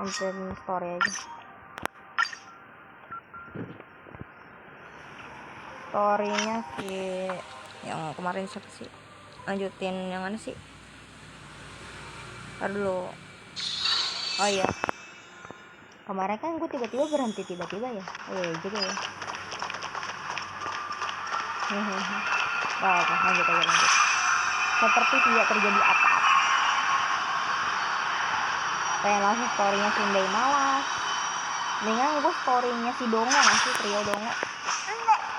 lanjutin story aja. Storynya si yang kemarin siapa sih? Lanjutin yang mana sih? Ntar dulu. Oh iya, kemarin kan gue tiba-tiba berhenti tiba-tiba ya. Oh iya juga ya. Apa lanjut aja lanjut. Seperti tidak terjadi apa-apa. Pengen langsung storynya Sunday malas. Mendingan gue storynya si Dongo nggak sih, trio Dongo.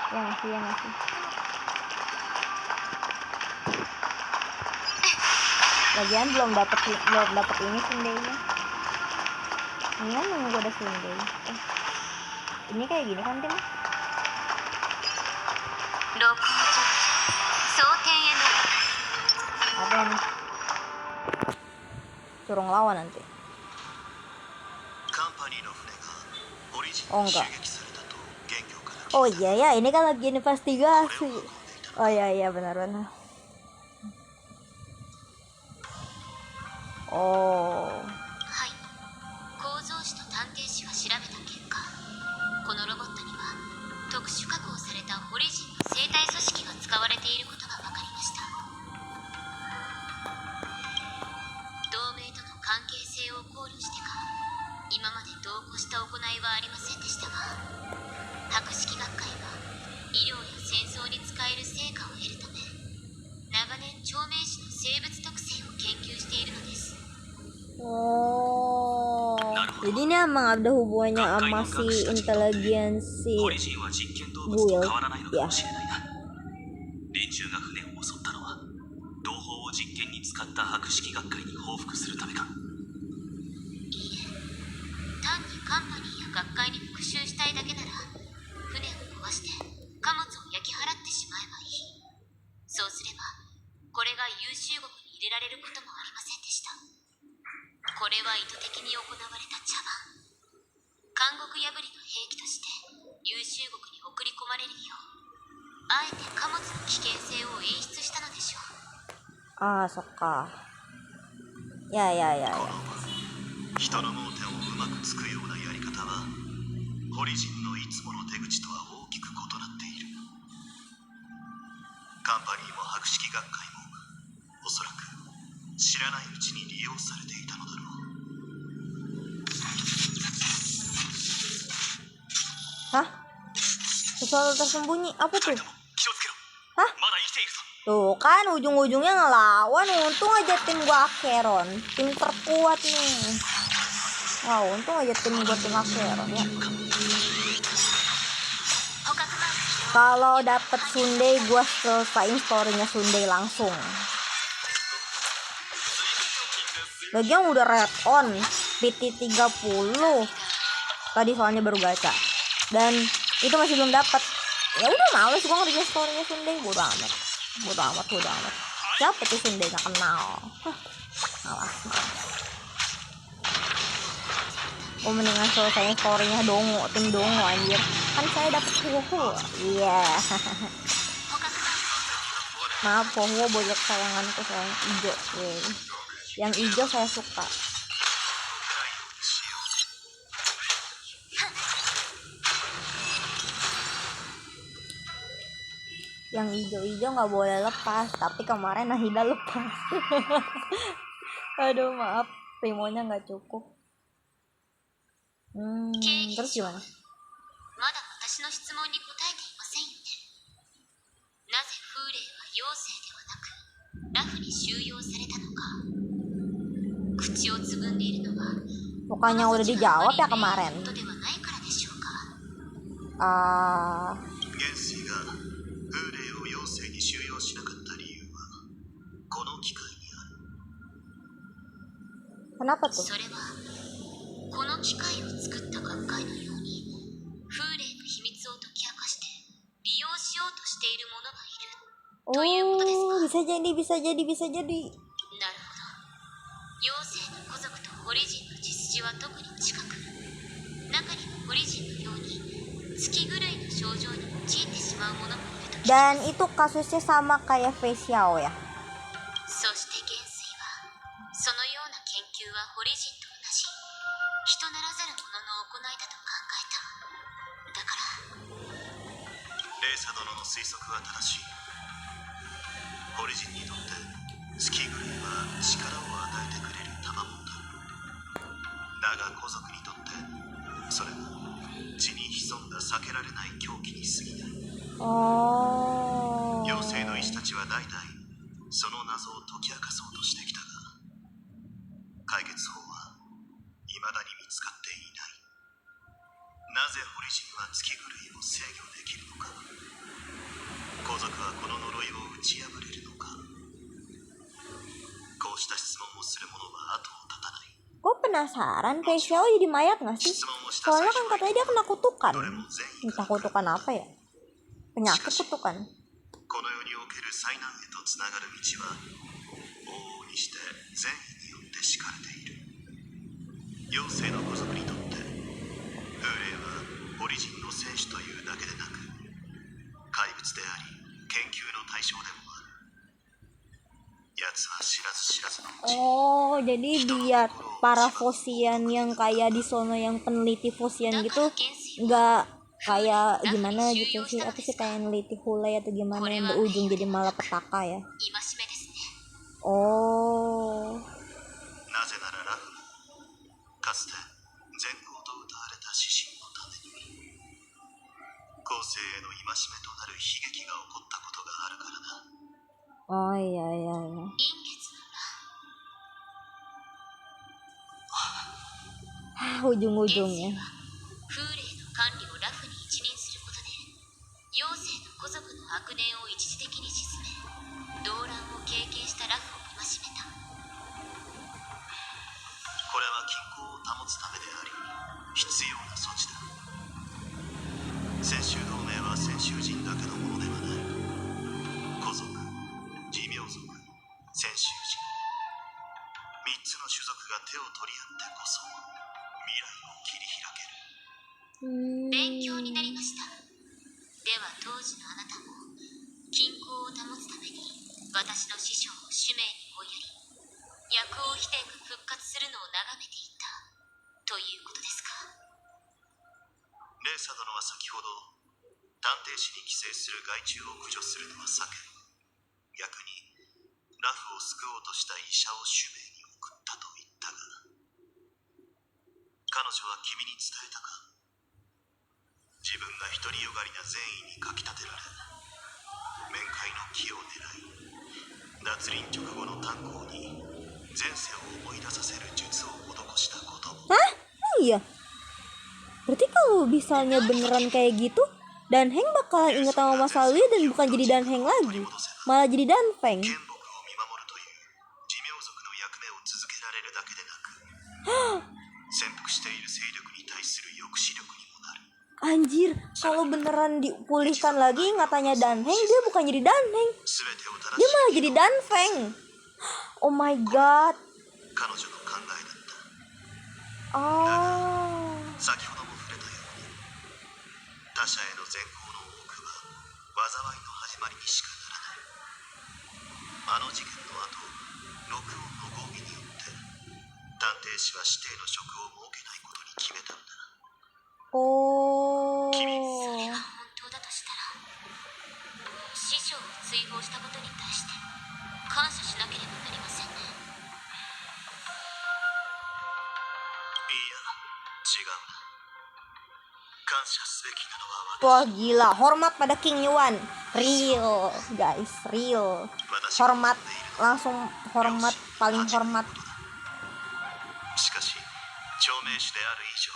Ya ngasih ya ngasih. Lagian belum dapet ini Sundaynya. Mendingan nunggu ada Sunday. Ini kayak gini kan Tim? Apa ini? Suruh ngelawan nanti. Oh enggak. Oh iya ya, ini kan lagi investigasi. Oh iya benar-benar. Oh. おー jadi ini emang ada hubungannya sama si intelijensi build ya. Ah, soka. Ya. 人の盲点をうまくつくようなやり方はホリジンのいつもの手口とは大きく異なっている。カンパニーも博識学会もおそらく知らないうちに利用されていたのだろう。 Hah? Sesuatu tersembunyi apa tuh? Hah? Tuh kan ujung-ujungnya ngelawan. Untung aja tim gua Acheron, tim terkuat nih. Wow, untung aja tim gua tim Acheron ya. Kalau dapet Sunday gua selesaiin storynya Sunday langsung. Lagian udah red on PT 30 tadi soalnya baru gacha dan itu masih belum dapat. Ya udah males gua ngerjain storynya Sunday. Bodo amat. Siapa tuh Sunday gak kenal. Malas. Gua mendingan selesaiin storynya Dongo, tim Dongo anjir. Kan saya dapet Hugo. Iya. Maaf Hugo bocah kesayanganku soalnya hijau. Yang hijau saya suka. Yang hijau-hijau nggak boleh lepas, tapi kemarin Nahida lepas. Aduh maaf, primonya nggak cukup. Terus gimana? Bukannya udah dijawab ya kemarin? Kenapa tuh? Oh, bisa jadi. Dan itu kasusnya sama kayak Fei Xiao ya. 人ならざる者の行いだと考えた。だからレイサ殿の推測は正しい。オリジンにとって月狂いは力を与えてくれる賜物だ。だが古族にとってそれは血に潜んだ避けられない狂気に過ぎない。妖精の医師たちは代々その謎を解き明かそうとしてきたが、解決法は未だに見つかっていない。なぜオリジンは月狂いを制御できるのか。皇族はこの呪いを打ち破れるのか。こうした質問をする者は後を絶たない。Gue penasaran kayak Xiao jadi mayat gak sih? Soalnya kan katanya dia kena kutukan. Entah kutukan apa ya? Penyakit kutukan. この世における災難へとつながる道は往々にして善意によって敷かれている。妖精の古族にとって風霊はオリジンの戦士というだけでなく怪物であり研究の対象でもある。奴は知らず知らずのうち Oh, jadi biar para Fosian yang kayak di sono yang peneliti Fosian gitu nggak kayak gimana gitu sih, apa sih kayak neliti Hulai atau gimana yang berujung jadi malah petaka ya. 戒めですね。 Oh, なぜならラフもかつて善行と謳われた指針のために後世への戒めとなる悲劇が起こったことがあるからだ。 oh iya iya iya. 陰月の乱。 Ujung-ujungnya. 風霊の管理をラフに一任することで妖精の古族の悪念を一時的に鎮め、動乱を経験したラフを戒めた。これは均衡を保つためであり必要な措置だ。泉州同盟は泉州人だけのものではない。古族、異名族、泉州人、3つの種族が手を取り合ってこそ未来を切り開ける。勉強になりました。では当時のあなたも均衡を保つために私の師匠を使命に追いやり、薬王飛天が復活するのを眺めていたということですか。レイサ殿は先ほど探偵士に寄生する害虫を駆除するのは避け、逆にラフを救おうとした医者を使命に送ったと言ったが、彼女は君に伝えたか。自分が独りよがりな善意にかきたてられ面会の機を狙い、脱輪直後の炭鉱に前世を思い出させる術を施したことも。 Hah? Oh iya. Berarti kalau misalnya beneran kayak gitu, Danheng bakalan inget sama masa lalu dan bukan jadi Danheng lagi, malah jadi Danfeng. 剣木を見守るという異名族の役目を続けられるだけでなく潜伏している勢力に対する抑止力にもなる。 Anjir, kalau beneran dipulihkan lagi ingatannya Danheng, dia bukan jadi Danheng, 全てを正 dia し malah い jadi Danfeng. Oh my god. 彼女の考えだった。 Oh. 先ほども触れたように他者への善行の多くは災いの始まりにしかならない。あの事件の後、録音の合議によって探偵士は指定の職を設けないことに決めたんだ。 Oh. それが本当だとしたら、師匠を追放したことに対して感謝しなければなりませんね。いや、違うな。感謝すべきなのは Wah gila, hormat pada King Yuan. Real, guys, real. 私が Hormat, langsung hormat, paling hormat. しかし、長命種である以上、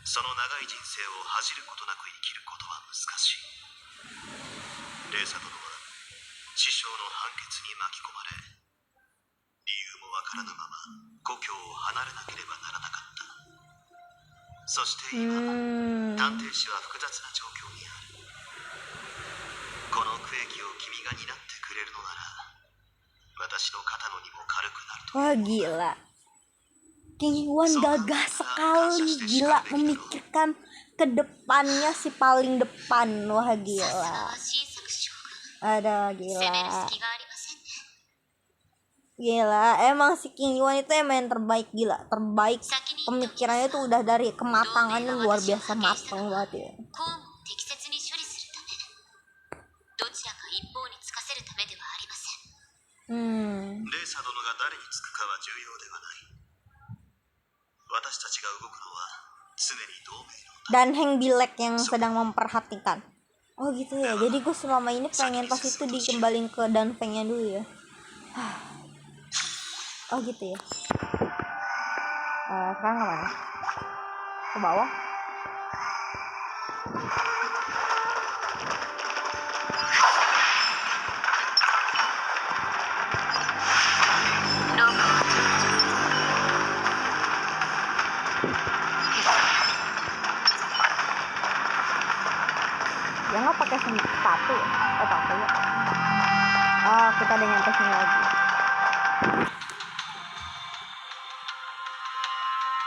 その長い人生を恥じることなく生きることは難しい。レイサ殿は師匠の判決に巻き込まれ、理由もわからぬまま故郷を離れなければならなかった。そして今、探偵士は複雑な状況にある。この区域を君が担ってくれるのなら、私の肩の荷も軽くなると。 Wah gila, King Yuan gagah sekali, gila, memikirkan ke depannya si paling depan. Wah さすが gila, は新作将軍、 ada 攻める gila. 隙がありませんね。Gila, emang si King Yuan itu emang yang terbaik, gila, terbaik. 先に言っておきます Pemikirannya が tuh udah dari 同盟 kematangannya が luar 私を biasa 派遣した matang のは banget ya. 公務を適切に処理するためどちらか一方につかせるためではありませんレーサ殿が誰につくかは重要ではない。私たちが動くのは常に同盟の Dan Heng Bilek yang sedang memperhatikan. Oh gitu ya, jadi gue selama ini pengen pas itu dikembalin ke Danfengnya dulu ya. Oh gitu ya. Sekarang kemana? Ke bawah? Ya nggak pakai sepatu ya? Pakai ya. Oh, kita ada nyampe sini lagi.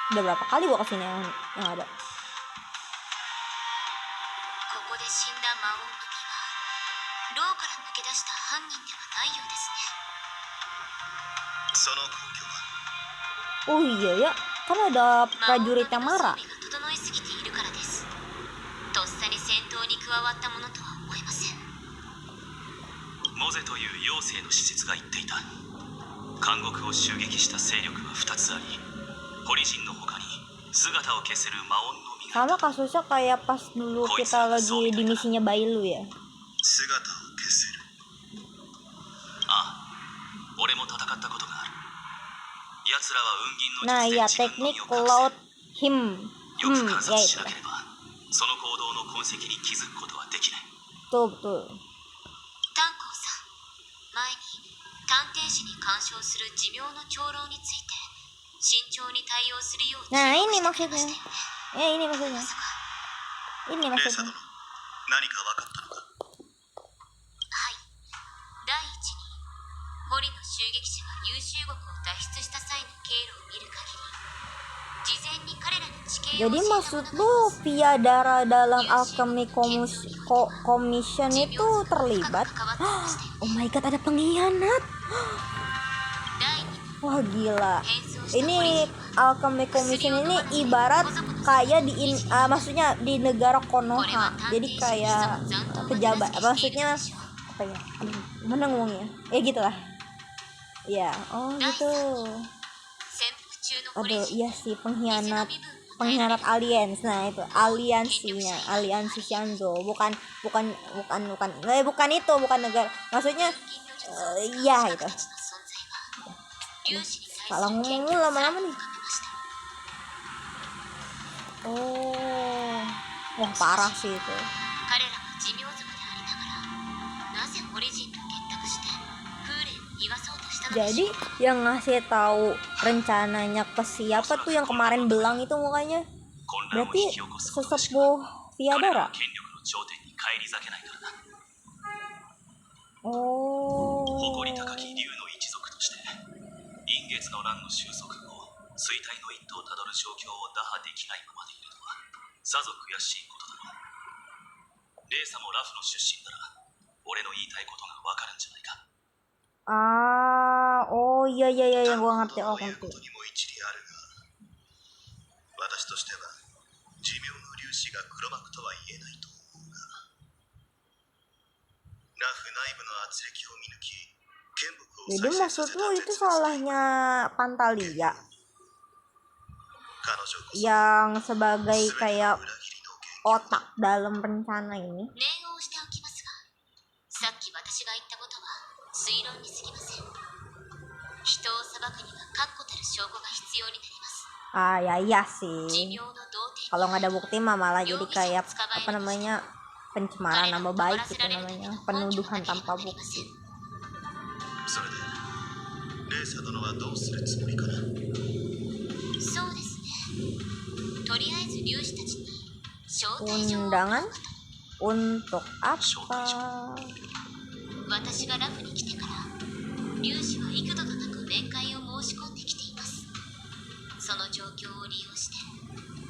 Udah berapa kali gua kesini yang ada? ここで死んだ魔王の実は牢から抜け出した犯人ではないようですね。その根拠は Oh iya ya, kan ada 魔王の prajurit 実 yang の装 marah. 備が整いすぎているからです。とっさに戦闘に加わったものとは思えません。モゼという妖精の使節が言っていた。監獄を襲撃した勢力は2つあり、ホリジンの他に姿を消せる魔音の実が Sama kasusnya kayak pas dulu kita lagi di misinya Bailu ya. 姿を消せる。ああ、俺も戦ったことがある。奴らは雲 Nah 銀 ya の術で自分の teknik 身を隠 Cloud せ、 Him よく観察 ya し itu なければその行動の痕跡に気づくことはできない。 betul betul. 炭鉱さん、前に探偵士に干渉する寿命の長老について慎重に対応するよう Nah 注意 ini してくれま maksudnya. したよね。 Ini maksudnya. まさか Ini レーサ maksudnya. 殿、何か分かったのか。はい。第一に、堀の襲撃者が優秀国を脱出した際の経路を見る限り、事前に彼らに地形を Jadi 教えた maksud 者が lu via darah dalam Alchemy Commission itu terlibat? Oh my god, ada pengkhianat. 第二に Wah gila. 変装した堀 Ini 人は Alchemy Commission ini ibarat kayak maksudnya di negara これは Konoha. 探 Jadi 偵士に潜 kayak む残党が pejabat. 手助けしている Maksudnya のでしょう。 apa ya? Mana ngomongnya? Ya gitulah. Ya, oh gitu. 潜伏中の堀 Aduh, 人 iya sih 偽の pengkhianat. 身分を与えられ Pengkhianat る aliens. Nah, itu aliansi Shanzo. Bukan negara. Maksudnya 銀の術を使う iya 資 gitu. 格たちの存在は粒子に対 Salah する研 ngomong 究 lu を lama-lama さらに nih. 深めました。 Oh. Wah, parah sih itu. 彼らは寿命族でありながら、なぜホリジンと結託して風霊を逃がそうとしたのでし Jadi ょうか。 yang ngasih tahu rencananya ke siapa tuh yang kemarin belang itu mukanya? 混乱を Berarti 引き起こすことでしか sesepuh 彼ら Viadara. の権力の頂点に返り咲けないからだ。 Oh. 誇り高き竜の一族として陰月の乱の収束後衰退の一途をたどる状況を打破できないままでいるのはさぞ悔しいことだろう。レーサもラフの出身なら俺の言いたいことがわかるんじゃないか。 Oh iya gua ngerti. と Oh いうこ ngerti. とにも一理あるが、私としては寿命の粒子が黒幕とは言えないと思うが、ラフ内部の圧力を見抜き剣木を Jadi 再生さ maksud せ lu た itu 絶滅 salahnya Pantalia 彼女こそ yang sebagai 全ての kayak 裏切りの元凶 otak dalam rencana ini. 念を押しておきますが、さっき私が言ったことは推論に過ぎません。人を裁くには確固たる証拠が必要になります。 Ah ya iya 寿 sih. 命の童貞 Kalau nggak ada bukti mah malah jadi kayak apa namanya pencemaran nama baik gitu namanya, penuduhan tanpa bukti. それでレーサ殿はどうするつもりかな。そうですね。とりあえず粒子たちに招待状を Undangan untuk apa? 私がラフに来てから粒子は幾度となく面会を申し込んできています。その状況を利用して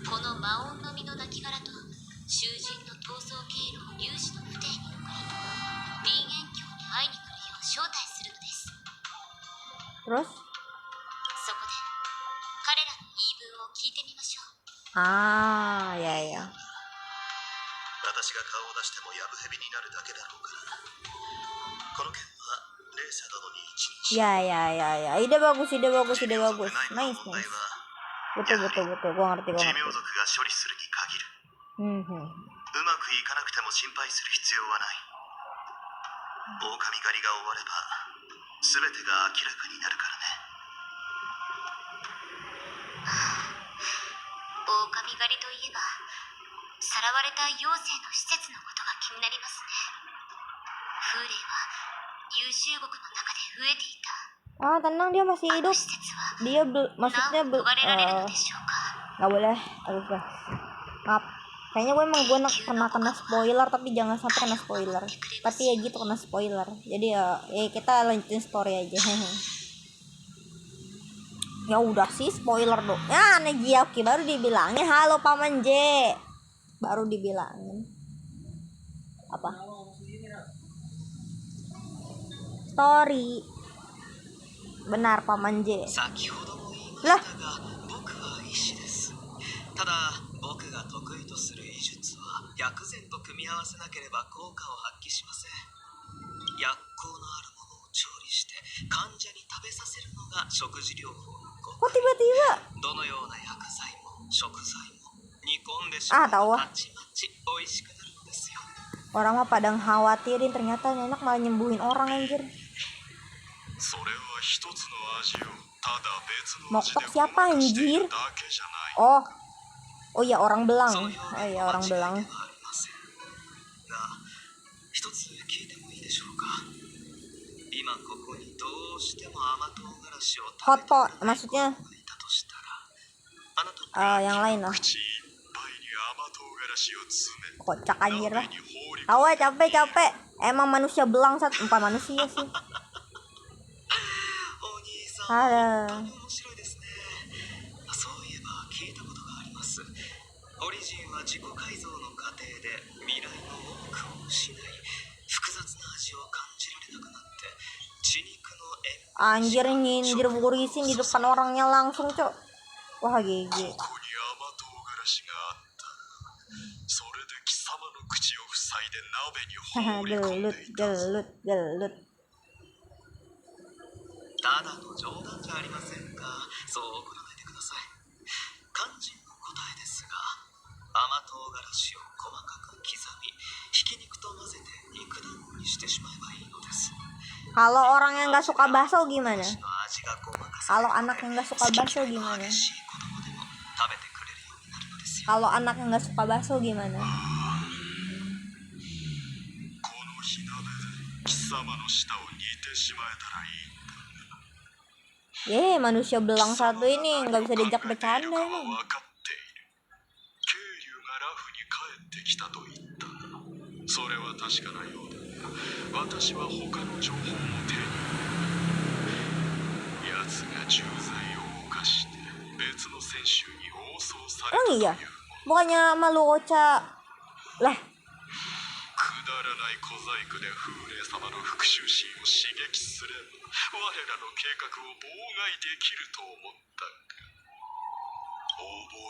この魔音の実の亡骸と囚人の逃走経路を粒子の不定に送り人間境に会いに来るよう招待するのです。Terus? そこで彼らの言い分を聞いてみましょう。 Ah, ya ya. 私が顔を出してもやぶへびになるだけだろうから、この件はレーサ殿に一日。 Ya ya ya ya. Ide bagus, ide bagus, ide 寿命族 bagus. 内部の Nice 問題 nice. は Betul betul betul. Gua ngerti 寿 gua 命 ngerti. 族が処理するに限る。 Hmm. うまくいかなくても心配する必要はない。狼狩りが終われば全てが明らかになるからね。狼狩りといえば、さらわれた妖精の施設のことが気になりますね。風霊は優秀国の中で増えていた。 Ah, tenang, dia masih あの hidup. 施設は Dia な maksudnya お逃れられるのでしょうか。 nggak boleh. Aduh, maaf. Kayaknya gue pernah kena spoiler, tapi jangan sampai kena spoiler. Tapi ya gitu, kena spoiler. Jadi ya kita lanjutin story aja. Ya udah sih, spoiler dong. Ya Negiaki baru dibilangin halo Paman J. Baru dibilangin. Apa? Story. Benar Paman J. Lah. ただ僕が得意とする医術は薬膳と組み合わせなければ効果を発揮しません。薬効のあるものを調理して患者に食べさせるのが食事療法の効 Kok 果。 tiba-tiba? どのような薬剤も食材も煮込んでしまえばたちまち美味しくなるのですよ。 Orang mah pada khawatirin, ternyata enak malah nyembuhin orang anjir. それは一つの味をただ別の味で Moktok siapa ごまかしてい anjir? るだけじゃない。 Oh iya orang belang. その Oh iya orang 表現は belang. 間違いではありませんが、一つ聞いてもいいでしょうか。今ここにどうしても甘唐辛子を食べて Hoto いただ maksudnya としたら、あなたの yang lain lah. 口いっぱいに甘唐辛子を詰め Kocak anjir lah. 鍋に放り Tahu ya capek. Emang manusia belang saat empat manusia sih. お兄さん、 Ada. 面白いですね。そういえば聞いたことがあります。オリジンは自己改造の過程で未来の多くを失い、複雑な味を感じられなくなって血肉の塩 Anjir nyindir burisin di depan orangnya langsung, Cok. Wah, GG. ここに甘唐辛子があった。それで貴様の口を塞いで鍋に放り込んで Gelut, いた。 gelut. ただの冗談じゃありませんか。そう怒らないでください。肝心の答えですが、甘唐辛子を細かく刻み、ひき肉と混ぜて肉団子にしてしまえばいいのです。 Kalau orang yang nggak suka bakso gimana? の味がごまかされ Kalau anak yang nggak suka bakso gimana? 激しい子供でも食べてくれるようになるのですよ。 Kalau anak yang nggak suka bakso gimana? この火鍋で貴様の舌を煮てしまえたらいい。 Manusia belang satu ini nggak bisa diajak bercanda 分 ini. かっている。渓流がラフに帰ってきたと言った。それは確かなようだ。私は他の情報も手に入れ、奴が重罪を犯して別の選手に応送された Oh という iya, もの。 bukannya malu Ocha lah. くだらない小細工で風霊様の復讐心を刺激すれば我らの計画を妨害できると思ったが、覚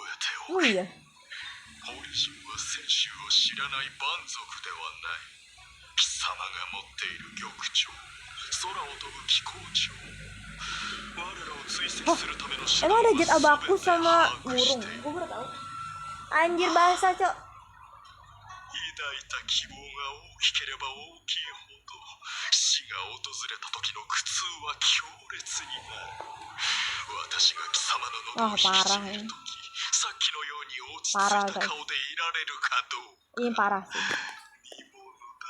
えて Oh おけ。 iya. オリジンは先週を知らない蛮族ではない。貴様が持っている玉鳥、空を飛ぶ気候鳥、我らを追跡するための手段 Emang は ada jet abakus 全て sama 把握し burung? ている。 Gue baru tahu. Anjir bahasa, Cok. 抱いた希望が大きければ大きいほど死が訪れた時の苦痛は強烈になる。私が貴様の喉を引きちぎる時、さっきのように落ち着いた顔でいられるかどうか。 Ini parah sih. 見ものだ。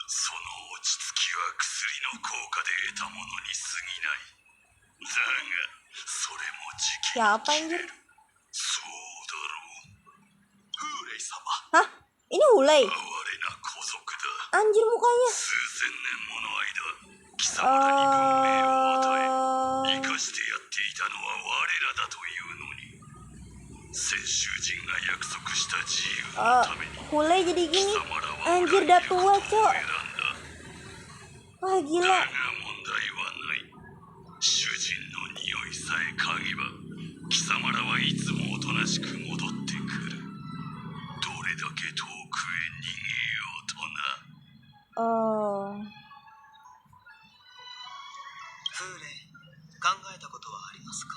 その落ち着きは薬の効果で得たものに過ぎない。だがそれも時期 Siapa anjir? そうだろう。風霊様、 Hah? Ini Hulei? 哀れな皇族だ。 Anjir mukanya. 数千年もの間、貴様らに文明を与え、生かしてやっていたのは我らだというのに、先週人が約束した自由のために、 Hulei jadi 貴 gini. 様らは Anjir 裏 dah 切ることを tua, 選ん Cok. だ。 Wah だ gila. が問題はない。主人なしく戻ってくる。どれだけ遠くへ逃げようとな。Oh. フーレイ、考えたことはありますか？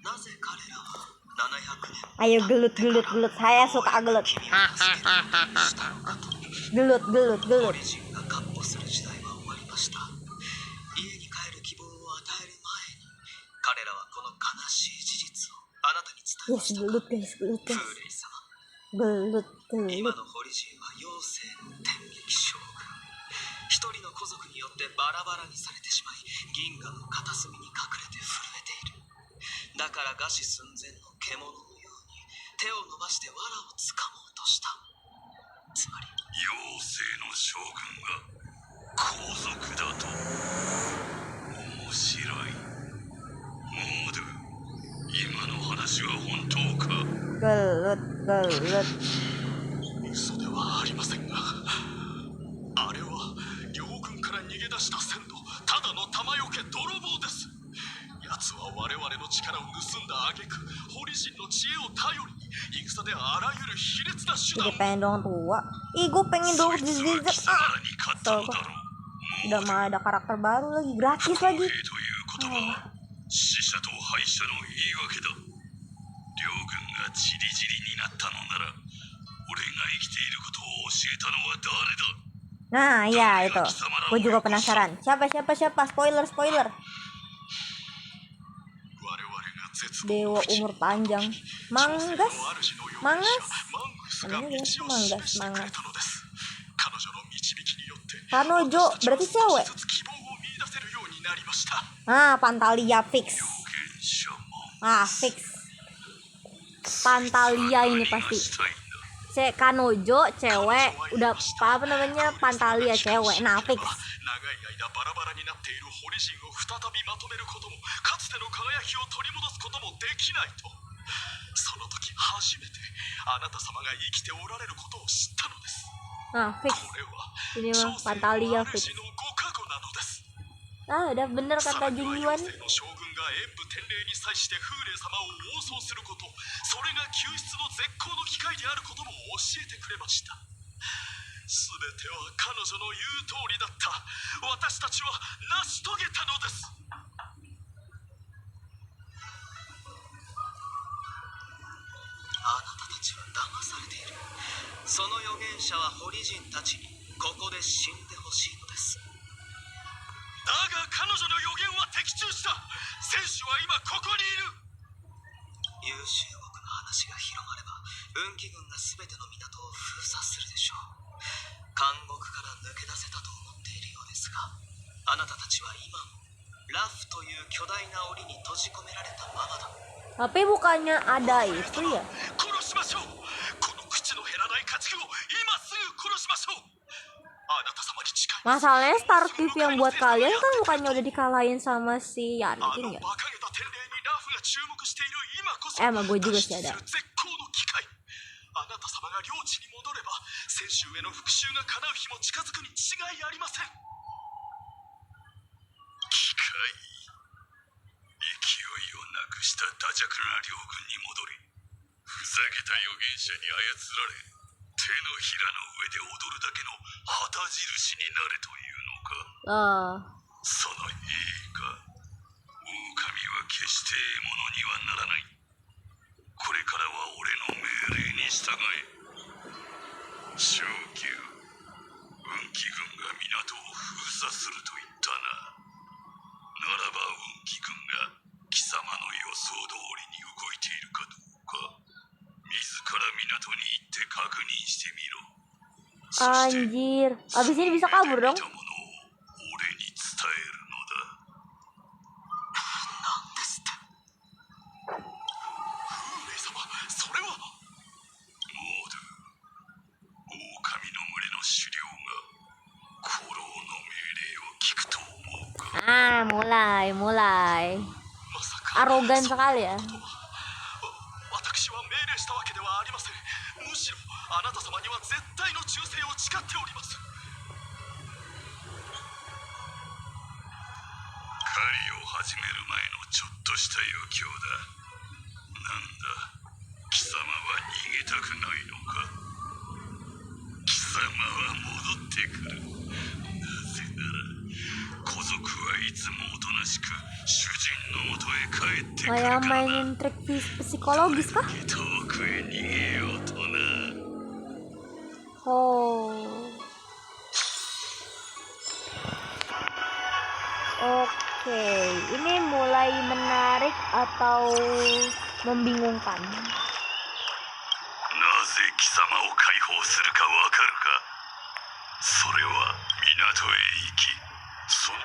なぜ彼らは700年 Ayo gelut. Saya suka gelut. 君を助けるようにしたのかと。 Gelut. オリジンが闊歩する時代は終わりました。家に帰る希望を与える前に、彼らはこの悲しい事実をあなたに伝えま Yes, した。 gelut guys. フーレイ様、 Gelut. 今のホリジンは妖精の天撃将軍。一人の皇族によってバラバラにされてしまい、銀河の片隅に隠れて震えている。だから餓死寸前の獣のように手を伸ばして藁をつかもうとした。つまり妖精の将軍が皇族だと。面白い。モード、今の話は本当か？ Gelut. 嘘ではありませんが、あれは両軍から逃げ出した先祖、ただの玉よけ泥棒です。奴は我々の力を盗んだ挙句、ホリジンの知恵を頼りに戦であらゆる卑劣な手 Jadi 段を pengen dong tua. Ih, gue pengen dong di Zizek. 貴様らに勝ったのだろう。 Udah mah ada karakter baru lagi, gratis 公 lagi. 平という言葉は死者と敗者の言い訳だ。両軍がチリチリになったのなら、俺が生きていることを教えたのは誰だ？ Nah, iya itu. Gue juga penasaran. Siapa? Spoiler. Dewa umur panjang. Mangas. Namanya gimana sih? Mangas. Kanojo berarti cewek. Ah, Pantalia fix. Fix. Pantalia ini pasti. Kanojo cewek, udah apa namanya, Pantalia cewek, nah fix. 長い間バラバラになっているホリジンを再びまとめることも、かつての輝きを取り戻すこともできないと。その時初めてあなた様が生きておられることを知ったのです。 Nah fix. これは Ini mah Pantalia fix. のご加護なのです。 Udah bener kata Junyuan. 将軍が演武天礼に際してフーレイ様を妄想すること、それが救出の絶好の機会であることも教えてくれました。すべては彼女の言う通りだった。私たちは成し遂げたのです。あなたたちは騙されている。その預言者はホリジンたちにここで死んでほしいのです。だが彼女の予言は的中した。戦士は今ここにいる。優秀国の話が広まれば、運気軍が全ての港を封鎖するでしょう。監獄から抜け出せたと思っているようですが、あなたたちは今もラフという巨大な檻に閉じ込められたままだ。 Tapi bukannya ada itu ya? 殺しましょう。この口の減らない家畜を今すぐ殺しましょう。あなた様に近い。 Masalahnya Star Trip yang buat kalian kan bukannya udah dikalahin sama si Yantin ya? Emang gue juga sih ada. あなた様が領地に戻れば、先週への復讐が叶う日も近づくに違いありません。機械、勢いをなくした惰弱な両軍に戻り、ふざけた預言者に操られ、手のひらの上で踊るだけの旗印になれというのか。そのいいか、狼は決して獲物にはならない。これからは俺の命令に従え。昇級、運気軍が港を封鎖すると言ったな。ならば運気軍が貴様の予想通りに動いているかどうか、自ら港に行って確認してみろ。 Anjir, abis ini bisa kabur dong. 俺に伝えるのだ。なんですって。フーレイ様、それは。モード、狼の群れの首領が古老の命令を聞くと思うか。Mulai. Arogan sekali ya. 私は命令したわけではありません。むしろあなた様には絶対の忠誠を誓っております。狩りを始める前のちょっとした余興だ。なんだ、Kayak mainin trik psikologis kah? 遠くへ逃げようとな。 Oh. Oke, ini mulai menarik atau membingungkan? なぜ貴様を解放するかわかるか。それは港へ行き、その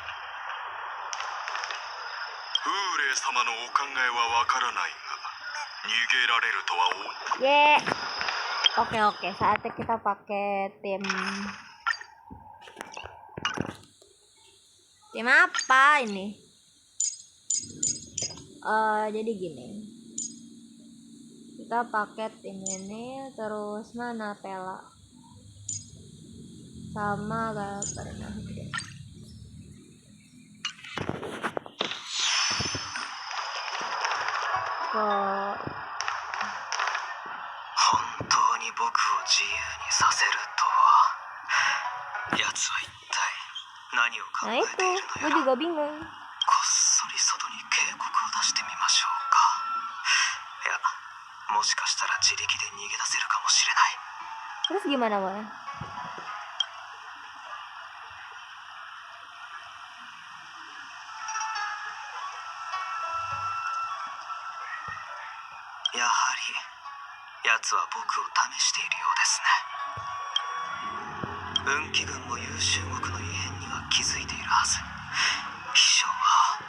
風霊様のお考えはわからないが、逃げられるとは思う。 Oke, saatnya kita pakai tim apa ini? Jadi gini, kita pakai tim ini, terus mana Pela sama gak pernah gitu. Kok 本当に僕を自由にさせるとは。奴は一体何を考 nah え itu, ている gue のやら。 juga bingung. こっそり外に警告を出してみましょうか。いや、もしかしたら自力で逃げ出せるかもしれない。 Terus gimana Bang? やはり奴は僕を試しているようですね。運気軍も優秀国の異変には気づいているはず。秘書は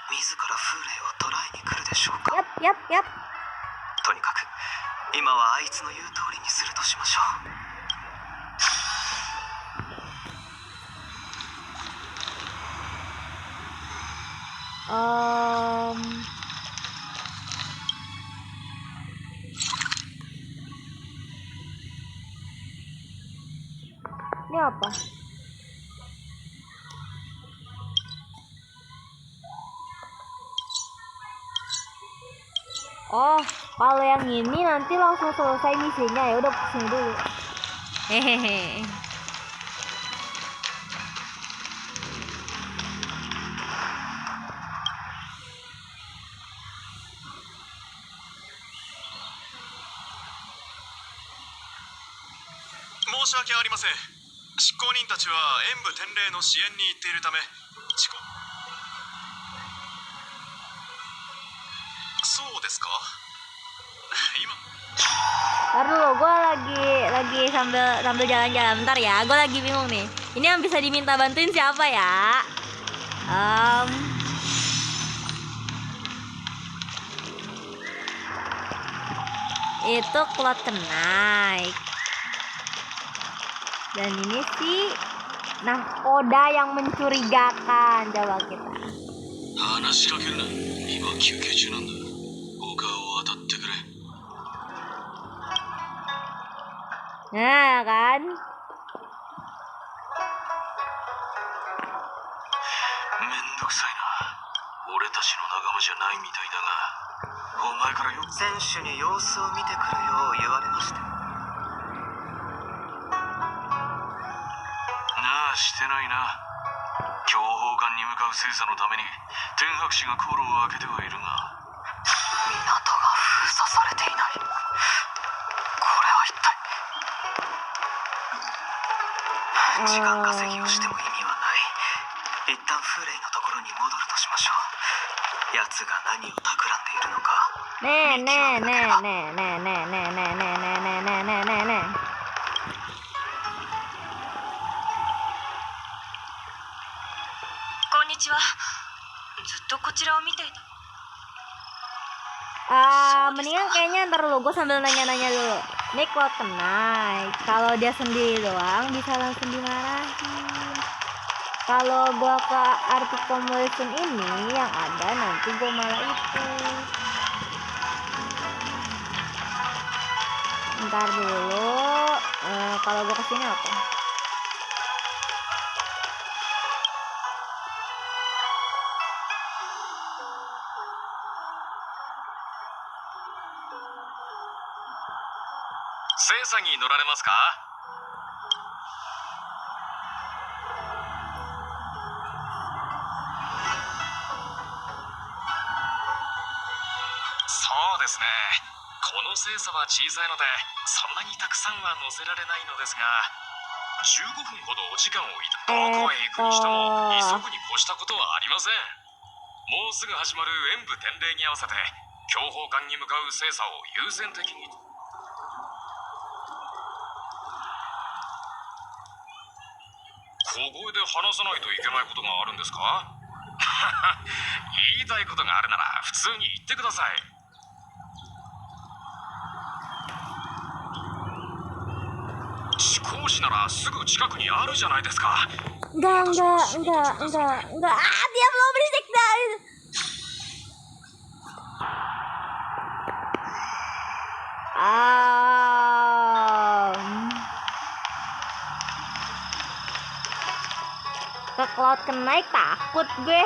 自ら風霊を捕らえに来るでしょうか。 Yap. とにかく今はあいつの言う通りにするとしましょう。 Ini apa? Oh, kalau yang ini nanti langsung selesai misinya, ya udah kesini dulu. Hehehe. Mohshiwake 執行人たちは演武天霊の支援に行っているため遅刻。そうですか。今 Ntar dulu, gue lagi sambil jalan-jalan. Bentar ya, gue lagi bingung nih. Ini yang bisa diminta bantuin siapa ya? Itu Cloud Knight. Dan ini sih nahkoda yang mencurigakan. Coba kita. 話しかけるな。今休憩中なんだ。他を当たってくれ。 Nah kan. めんどくさいな。俺たちの仲間じゃないみたいだが、お前からよ。選手に様子を見てくるよう言われまして。なあ、してないな。強砲艦に向かう精査のために天白氏が航路を開けてはいるが、港が封鎖されていない。これは一体。時間稼ぎをしても意味はない。一旦風霊のところに戻るとしましょう。奴が何を企んでいるのか。 こんにちは。ずっとこちらを見ていた。 Mendingan kayaknya ntar dulu gue sambil nanya-nanya dulu. Ini Cloud Knight. Kalau dia sendiri doang bisa langsung dimarahin. Kalau gue ke Arctic Convolution ini yang ada nanti gue malah itu. Ntar dulu. Kalau gue kesini apa? Seisaに乗られますか?そうですね。この精査は小さいのでそんなにたくさんは載せられないのですが、15分ほどお時間をいただどこへ行くにしても急ぐに越したことはありません。もうすぐ始まる演武典礼に合わせて強砲艦に向かう精査を優先的に。小声で話さないといけないことがあるんですか？言いたいことがあるなら普通に言ってください。飛行士ならすぐ近くにあるじゃないですか。 Enggak. Ah, dia belum berisik dah. Ke Cloud Kenaik takut gue.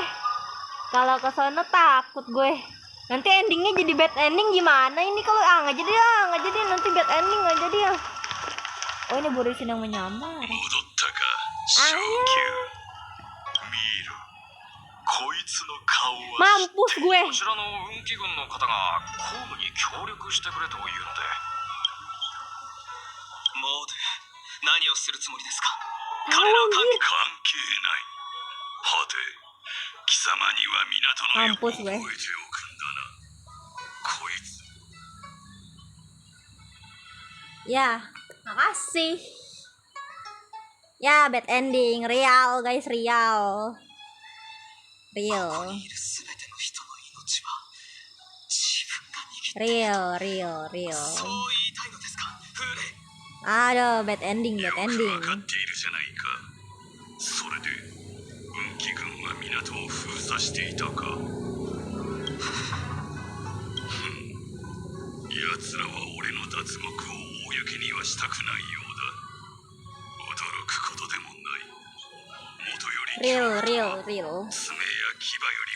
Kalau ke sana takut gue. Nanti endingnya jadi bad ending gimana ini kalau nggak jadi nanti bad ending nggak jadi ya. Oh, ini Boris sedang menyamar. Mampus gue. こちらの運気軍の方が公務に協力してくれというので。モード、何をするつもりですか？関係ない。はて、貴様には港の横を覚えておくんだな。こいつ。Ya, makasih. Ya, bad ending, real guys, real. ここにいるすべての人の命は自分が握っている。 real. そう言いたいのですか、フーレ。 Aduh, bad ending. よくわかっているじゃないか。それで運気軍は港を封鎖していたか。奴らは俺の脱獄を公にはしたくないようだ。驚くことでもない。元より real. 爪や牙より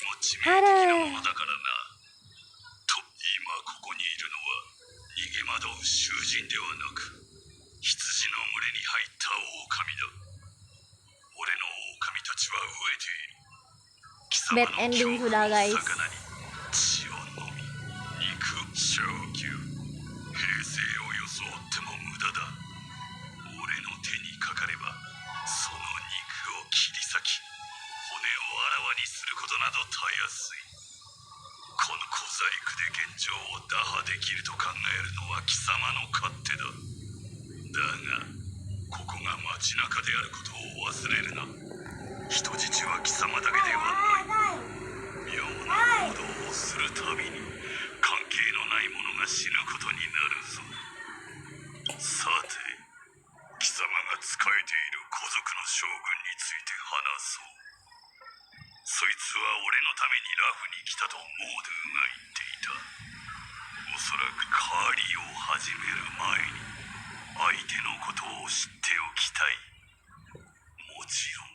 も致命的なものだからな。と、今ここにいるのは逃げ惑う囚人ではなく羊の群れに入った狼だ。俺の狼たちは飢えている。貴様の Bad ending sudah guys. 魚に血を飲み、肉を昇級、平静を装っても無駄だ。俺の手にかかればその肉を切り裂き、骨をあらわにすることなどたやすい。この小細工で現状を打破できると考えるのは貴様の勝手だ。だがここが街中であることを忘れるな。人質は貴様だけではない。妙な行動をするたびに関係のない者が死ぬことになるぞ。さて、貴様が仕えている古族の将軍について話そう。そいつは俺のためにラフに来たとモードゥが言っていた。おそらく狩りを始める前に相手のことを知っておきたい。もちろん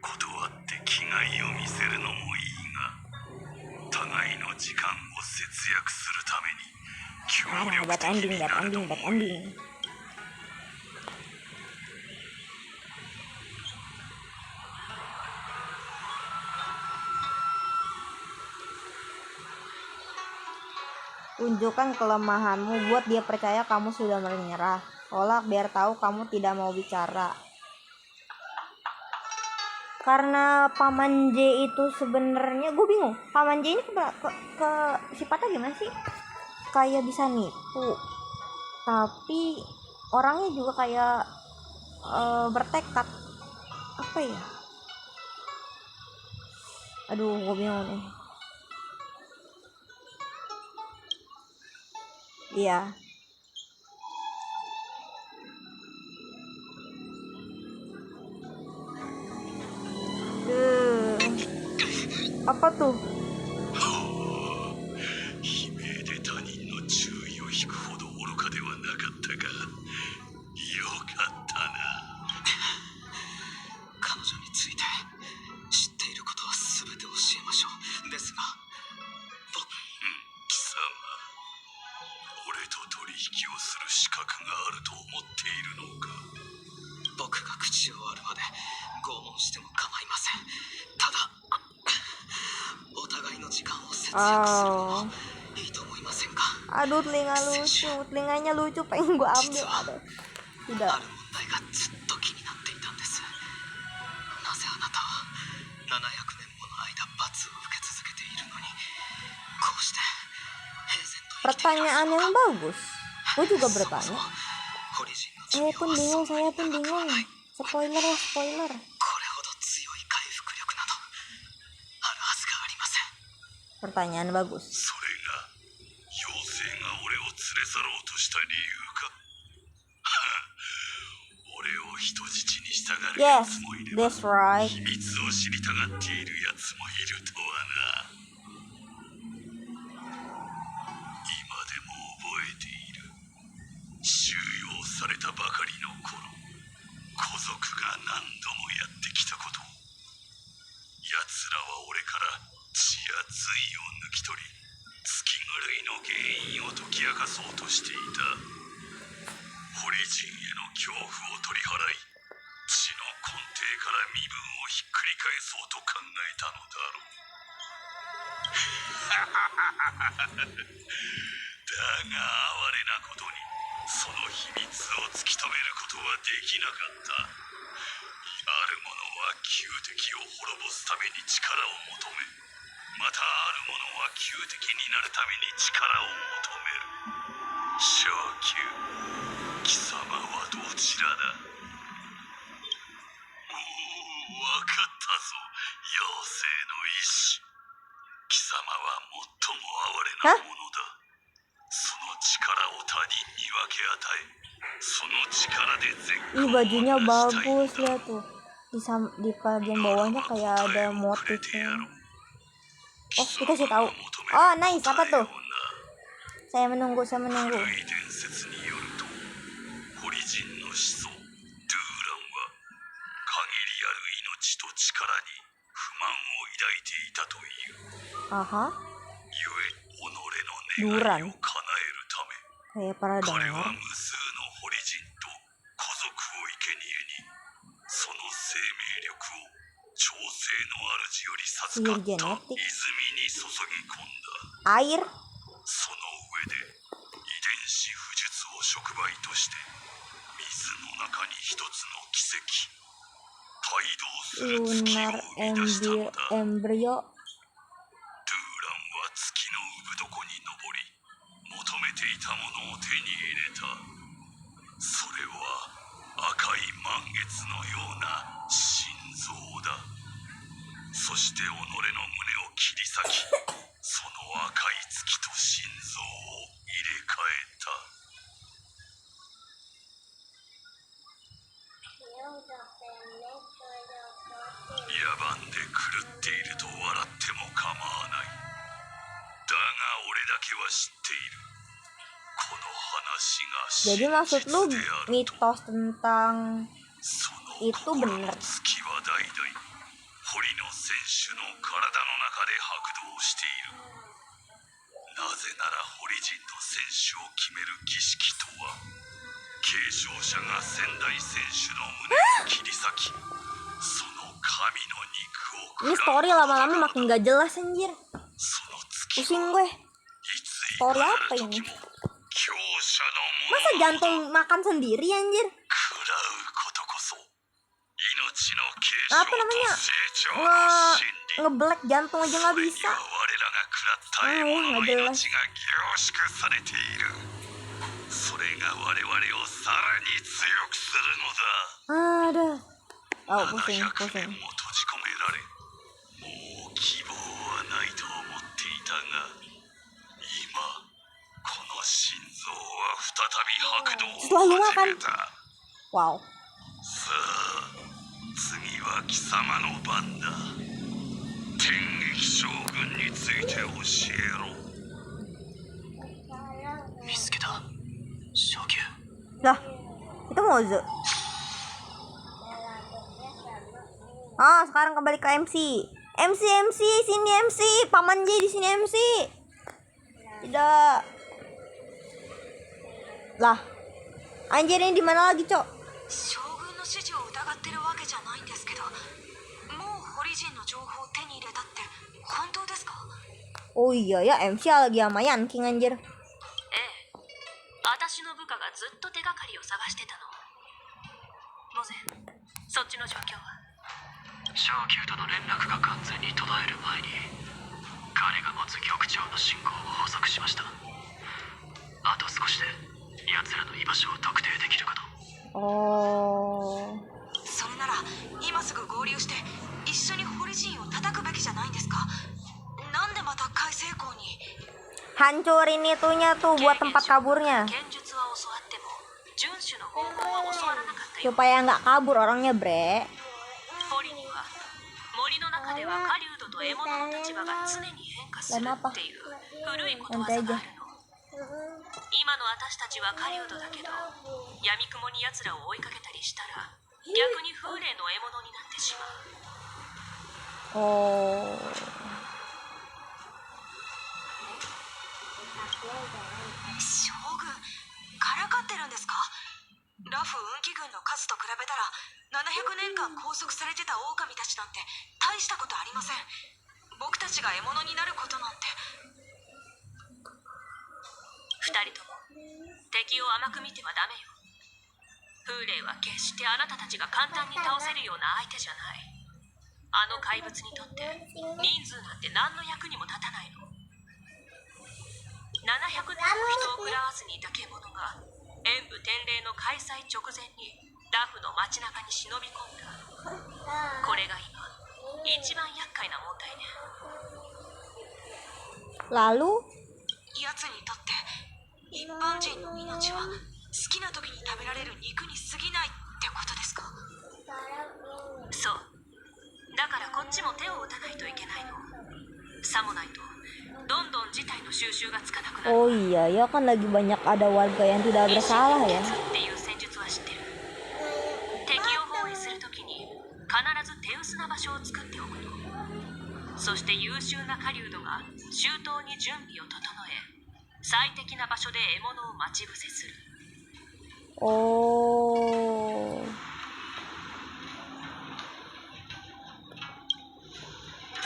断って気概を見せるのもいいが、互いの時間を節約するために協力 Bad 的に ending. なるのもいい。Tunjukkan kelemahanmu, buat dia percaya kamu sudah menyerah. Tolak biar tahu kamu tidak mau bicara. Karena Paman J itu sebenarnya gue bingung. Paman J ini ke sifatnya gimana sih? Kayak bisa nipu, tapi orangnya juga kayak bertekad. Apa ya? Aduh, gue bingung nih. Iya. Apa tuh? 悲鳴で他人の注意を引くほど愚かではなかったが、よかったな。彼女について知っていることは全て教えましょう。ですが貴様、俺と取引をする資格があると思っているのか。僕が口を割るまで拷問しても構いません。ただお互いの時間を節約するのもいいと思いませんか。Aduh, telinganya lucu, pengen gue ambil. Aduh. あ Tidak. る問題がずっと気になっていたんです。なぜあなたは700年もの間罰を受け続けているのに、こうして平然と生きている Pertanyaan yang bagus. Gue juga そもそ bertanya. もホリジンの Saya 寿 pun 命は bingung, そんな saya に pun 長くは bingung. ない。 Spoiler ya, spoiler. これほど強い回復力などあるはずがありません。 Pertanyaan bagus. それが妖精が俺を連れ去ろうとした理由か。俺を人質に従うや Yes, つもいれば、 that's right. 秘密を知りたがっているやつもいるとはな。今でも覚えている。収容されたばかりの頃、孤族が何度もやってきたことを。奴らは俺から血や髄を抜き取り、月狂いの原因を解き明かそうとしていた。ホリジンへの恐怖を取り払い、血の根底から身分をひっくり返そうと考えたのだろう。だが哀れなことに、その秘密を突き止めることはできなかった。ある者は旧敵を滅ぼすために力を求め、またある者は旧敵になるために力を求める。昇級、貴様はどちらだ。おお、わかったぞ、妖精の意志。貴様は最も哀れなものだ。その力を他人に分け与え、その力で絶 Ih, 好を bajunya 成したいの bagus だ。 ya tuh. Di bagian bawahnya kayak ada motifnya. Oh, dikasih tahu. Oh, nice. Apa tuh? Saya menunggu, saya menunggu. 古い伝説によると、ホリジンの始祖ドゥーランは限りある命と力に不満を抱いていたという。 Aha, ゆえ己の願いを叶えるため、 kayak pernah 彼は dengar. 無数のホリジンと孤族を生贄に、その生命力を長生の主より授かった泉に注ぎ込んだ。 Air. その上で遺伝子不術を触媒として水の中に一つの奇跡、帯同する月を Lunar 生み出したのだ。 embryo. ドゥーランは月の産床に登り、求めていたものを手に入れた。それは赤い満月のような心臓だ。そして己の胸を切り裂き、その赤い月と心臓を入れ替えた。野蛮で狂っていると笑っても構わない。だが俺だけは知っている。この話が Jadi 真 maksud 実 lu であると。 mitos tentang その itu 心の bener. 月は代々堀の戦士の体の中で拍動している。なぜなら堀人の戦士を決める儀式とは、継承者が先代戦士の胸を切り裂き、その神の肉を Ini story lama-lama makin gak jelas anjir. その月 Pusing は gue. いつい Story かな apa る ini? 時も強者のも Masa の jantung makan sendiri anjir? 食らうことこそ命の継 Apa 承 namanya? と成長の真理。 Ngeblack jantung aja そ gak れに bisa. は我らが食らった獲物の命が凝縮されている。それが我々をさらに強くするのだ。 Aduh. Oh, 700 pusing, 年 pusing. も閉じ込められ、もう希望はないと思っていたが、今この心臓は再び拍動を始めた。 Wow. さあ、次は貴様の番だ。天撃将軍について教えろ。見つけた。昇級。 Lah, itu Mozu. Ah, sekarang kembali ke MC. MC, sini MC. Paman J di sini MC. Tidak. Lah. Anjir ini di mana lagi, Cok? 将軍の指示を疑ってるわけじゃないんですけど、もうホリジンの情報を手に入れたって本当ですか？ Oh iya ya, MC lagi sama Yanking anjir. 私の部下がずっと手がかりを探してたの。モゼ、そっちの状況は？昇級との連絡が完全に途絶える前に彼が持つ局長の信号を捕捉しました。あと少しで奴らの居場所を特定できるかと。それなら今すぐ合流して一緒にホリジンを叩くべきじゃないんですか？なんでまた開成功に。 Hancurin itunya tuh buat tempat kaburnya 剣術は教わっても遵守の方法は教わらなかったよ。 supaya nggak kabur orangnya, bre. ポリには森の中では狩人と獲物の立場が常に変化するっていう古いことわざがあるの。今の私たちは狩人だけど、闇雲に奴らを追いかけたりしたら逆に風霊の獲物になってしまう。将軍からかってるんですか？ラフ運気軍の数と比べたら700年間拘束されてた狼たちなんて大したことありません。僕たちが獲物になることなんて。二人とも敵を甘く見てはダメよ。風霊は決してあなたたちが簡単に倒せるような相手じゃない。あの怪物にとって人数なんて何の役にも立たないの。700年も人を食らわずにいた獣が演武天礼の開催直前にラフの街中に忍び込んだ。これが今一番厄介な問題ね。 Lalu 奴にとって一般人の命は好きな時に食べられる肉に過ぎないってことですか？そうだからこっちも手を打たないといけないの。さもないとどんどん事態の収集がつかなくなる。 oh iya ya kan lagi banyak ada warga yang tidak bersalah ya. っていう戦術は知ってる。敵を包囲するときに必ず手薄な場所を作っておくの。そして優秀な狩人が周到に準備を整え、最適な場所で獲物を待ち伏せする。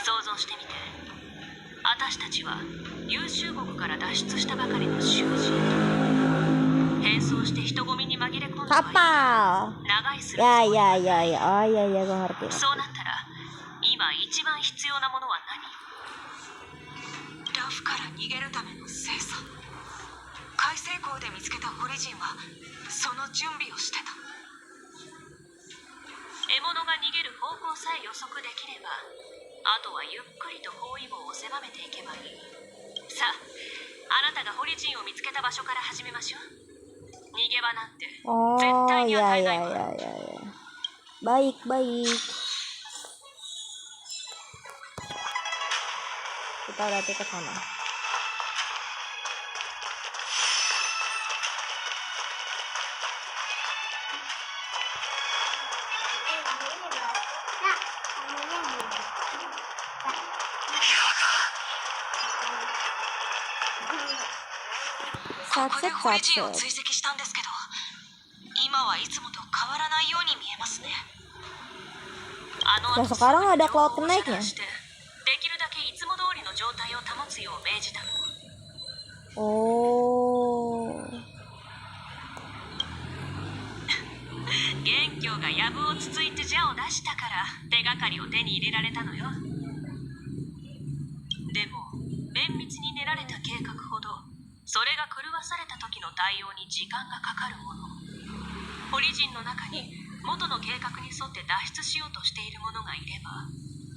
想像してみて。私たちは優秀国から脱出したばかりの囚人。変装して人混みに紛れ込んだ場合、 Kapal. 長いスレ Ya ッ ya ya ya. Oh ya ya gue ngerti. そうなったら今一番必要なものは何？ラフから逃げるための精査。開成功で見つけたホリジンはその準備をしてた。獲物が逃げる方向さえ予測できれば、あとはゆっくりと包囲網を狭めていけばいい。さあ、あなたがホリジンを見つけた場所から始めましょう。逃げ場なんて絶 Oh 対に ya 与えな ya いわ。 ya ya ya. Baik baik. Kita berarti ke sana. Sat ここで sat ホリ sat ジンを sat. 追跡したんですけど、今はいつもと変わらないように見えますね。あの Ya sekarang ada 情報 cloud を naiknya. 遮断してできるだけいつも通りの状態を保つよう命じたの。 Oh. 元凶が藪をつついて蛇を出したから手がかりを手に入れられたのよ。でも綿密に練られた計画ほどそれが狂わされた時の対応に時間がかかるもの。ホリジンの中に元の計画に沿って脱出しようとしている者がいれば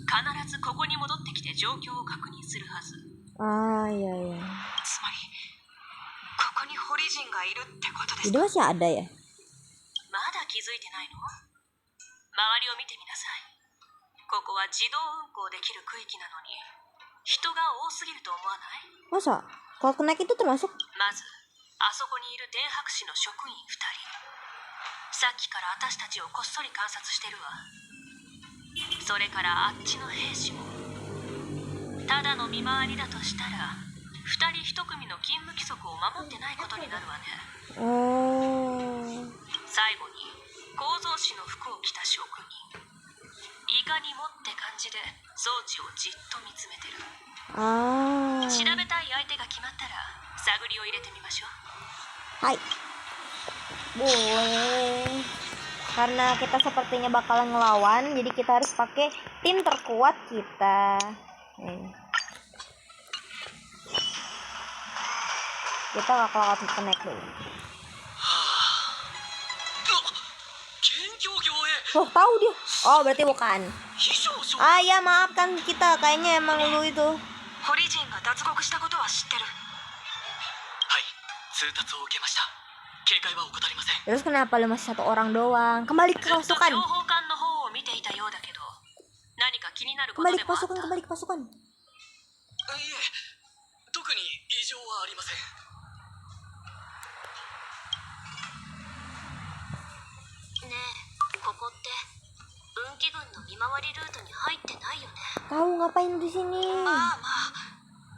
必ずここに戻ってきて状況を確認するはず。 Ah ya ya. つまりここにホリジンがいるってことです Jadi か？ masih ada ya? まだ気づいてないの？周りを見てみなさい。ここは自動運行できる区域なのに人が多すぎると思わない？ Masa? Kalau naik itu termasuk? まずあそこにいる天白市の職員2人。さっきから私たちをこっそり観察してるわ。それからあっちの兵士も。ただの見回りだとしたら2人1組の勤務規則を守ってないことになるわね。 Oh. 最後に構造師の服を着た職人。いかにもって感じで装置をじっと見つめてる。 Ah. 調べたい相手が決まったら探りを入れてみましょう。Hai. Boleh. Karena kita sepertinya bakalan ngelawan, jadi kita harus pakai tim terkuat kita. Kita bakal connect dulu. Oh, tahu dia. Oh, berarti bukan. Ah, ya maafkan kita. Kayaknya emang lu itu. ホリジンが脱獄したことは知ってる。はい、通達を受けました。警戒は怠りません。 Terus kenapa lu masih satu orang doang? Kembali ke ずっと pasukan. 情報艦の方を見ていたようだけど、何か気になること Kembali で ke もあった？ pasukan, kembali ke pasukan. いえ、特に異常はありません。ねえ、ここって運気軍の見回りルートに入ってないよね。 Tahu ngapain di sini? まあまあ、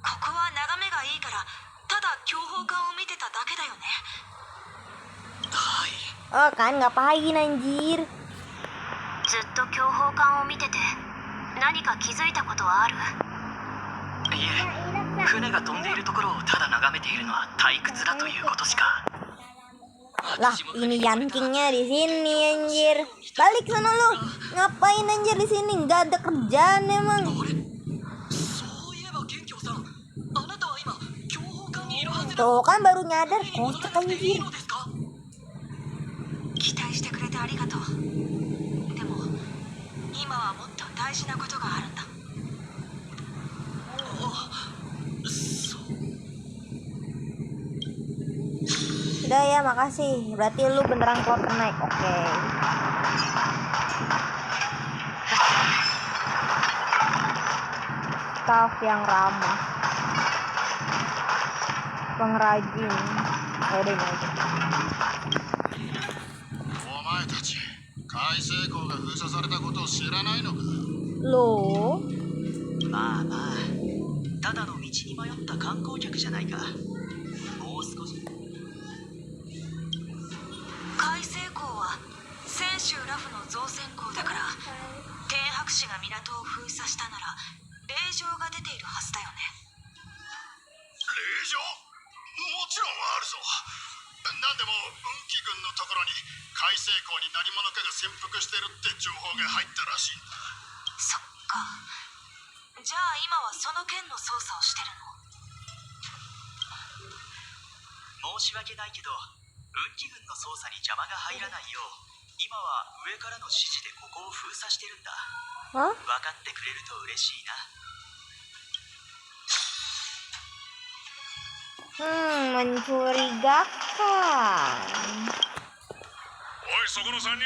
ここは眺めがいいから、ただ強砲艦を見てただけだよね。はい。 Oh kan ngapain anjir? ずっと強砲艦を見てて何か気づいたことはある？いえ、船が飛んでいるところをただ眺めているのは退屈だということしか。 Lah, ini Yankingnya di sini anjir. Balik sana lu. Ngapain anjir di sini? Nggak ada kerjaan emang. そういえば元凶さん、あなたは今強砲艦にいるはずだ。 Tuh kan baru nyadar. Kocak いい anjir. のですか？期待してくれてありがとう。でも、今はもっと大事なことがあるんだ。 Udah ya, makasih. Berarti lu beneran keluar naik. Oke. Staff yang ramah. Pengrajin. Ya udah ini aja. お前たち海星港が封鎖されたことを知らないのか？ Lo? まあまあ、ただの道に迷った観光客じゃないか。もう少し。海星港は泉州ラフの造船港だから、天白氏が港を封鎖したなら令状が出ているはずだよね。令状？もちろんあるぞ。なんでも運気軍のところに海星港に何者かが潜伏してるって情報が入ったらしいんだ。そっか。じゃあ今はその件の捜査をしてるの？申し訳ないけど、運気軍の捜査に邪魔が入らないよう、今は上からの指示でここを封鎖してるんだ。 Hah? 分かってくれると嬉しいな。 Mencurigakan. おい、そこの3人、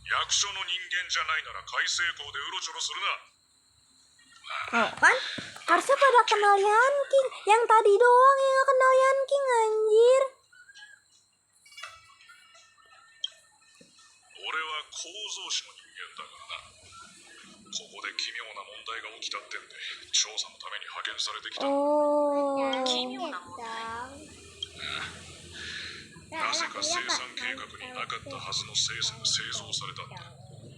役所の人間じゃないなら海星港でうろちょろするな。 Oh kan? Harusnya pada kenal Yanking. Yang tadi doang yang gak kenal Yanking anjir. 俺は構造師の人間だからな。ここで奇妙な問題が起きたってんで調査のために派遣されてきた。 Oh. 奇妙な問題。なぜか生産計画になかったはずの生産が製造されたんだ。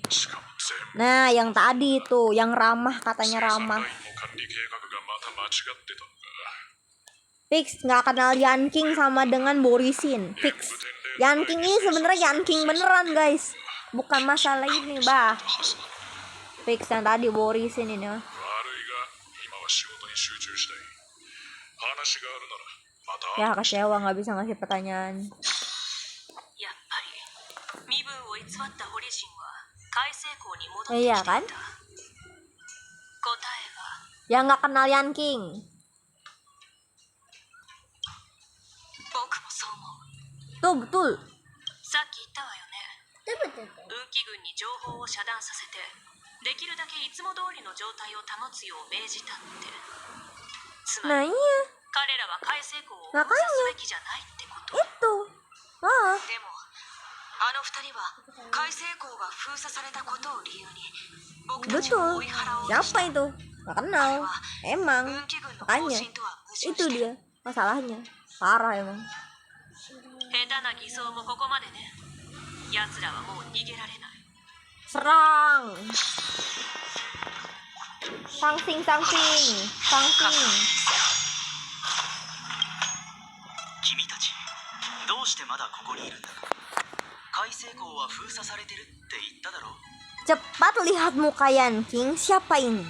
しかも全部 Nah, yang tadi itu, yang ramah katanya 生産ラ ramah. インの管理計画がまた間違ってたんだ。 Fix nggak kenal Yanking sama dengan Borisin. Fix. Yanking ini sebenarnya Yanking beneran guys. Bukan masalah ini bah. Fix yang tadi Borisin ini. 悪いが今は仕事に集中したい。話があるならまた。 Ya kecewa nggak bisa ngasih pertanyaan. やっぱり身分を偽ったホリジンは海星港に戻ってきていた。iya kan? 答えは Yang nggak kenal Yanking. 僕もそう思う。 Tuh betul. さっき言ったわよね。運気軍に情報を遮断させて、できるだけいつも通りの状態を保つよう命じたって。つま Nah り iya 彼らは海星港を封鎖すべきじゃないってこと。 itu. Ah. でもあの二人は海星港が封鎖されたことを理由に僕たちを Betul. 追い払おうとした Siapa itu? Nggak kenal. Emang. 運気軍の方 Makanya 針とは矛盾 itu してる。 dia masalahnya. Parah emang. 下手な偽装もここまでね。奴らはもう逃げられない。 Serang. Sangsing, sangsing, sangsing. 君たち、どうしてまだここにいるんだ。海星港は封鎖されてるって言っただろう。 Cepat lihat muka Yan King. Siapa ini?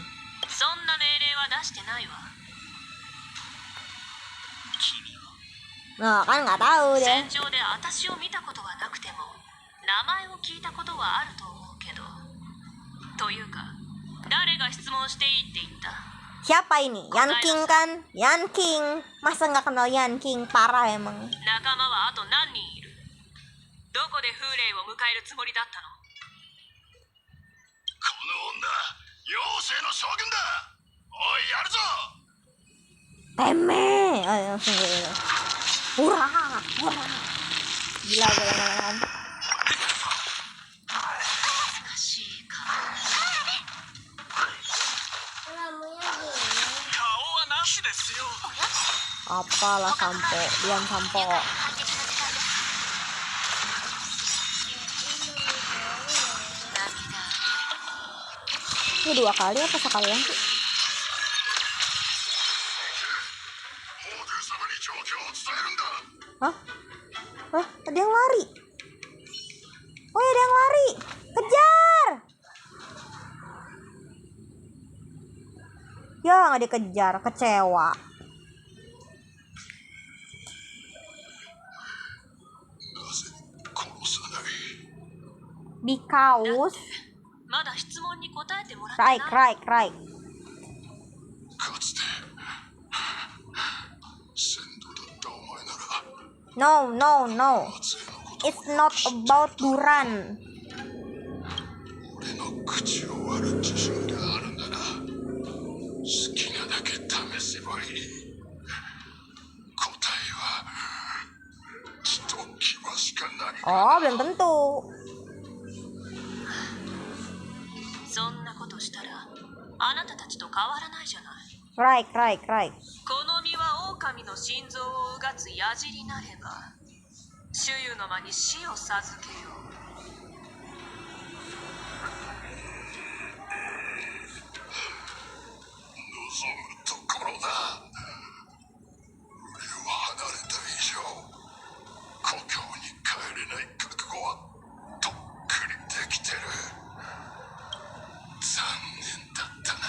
そんな命令は出してないわ。君は Nah, kan nggak tahu deh. 戦場で私を見たことはなくても名前を聞いたことはあると思うけど。というか誰が質問していいって言った？ Siapa ini? Yan King kan? Yan King. Masa nggak kenal Yan King? Parah emang. 仲間はあと何人いる？どこで風霊を迎えるつもりだったの？この女妖精の将軍だ。おい、やるぞ。 Teme. Langsung gitu. Hurra, hurra. Gila, kan. 難しいか。顔はなしですよ。 Apalah sampo, diam sampo. Ini 2 kali apa sekalian sih? モードゥ様に状況を伝えるんだ。 Hah? Hah? Ada yang lari. Oh ya, ada yang lari. Kejar. Ya, nggak dikejar. Kecewa. Because まだ質問に答えてもらってない。 Cry. かつて先導だったお前なら No. It's not about Duran. 俺の口を割る自信があるなら好きなだけ試せばいい。答えは血と牙しかない。 Oh, belum tentu. そんなことしたらあなたたちと変わらないじゃない。 Cry. この身は狼の心臓をうがつ矢尻なれば主湯の間に死を授けよう。望むところだ。俺を離れた以上故郷に帰れない覚悟はとっくにできてる。残念だったな。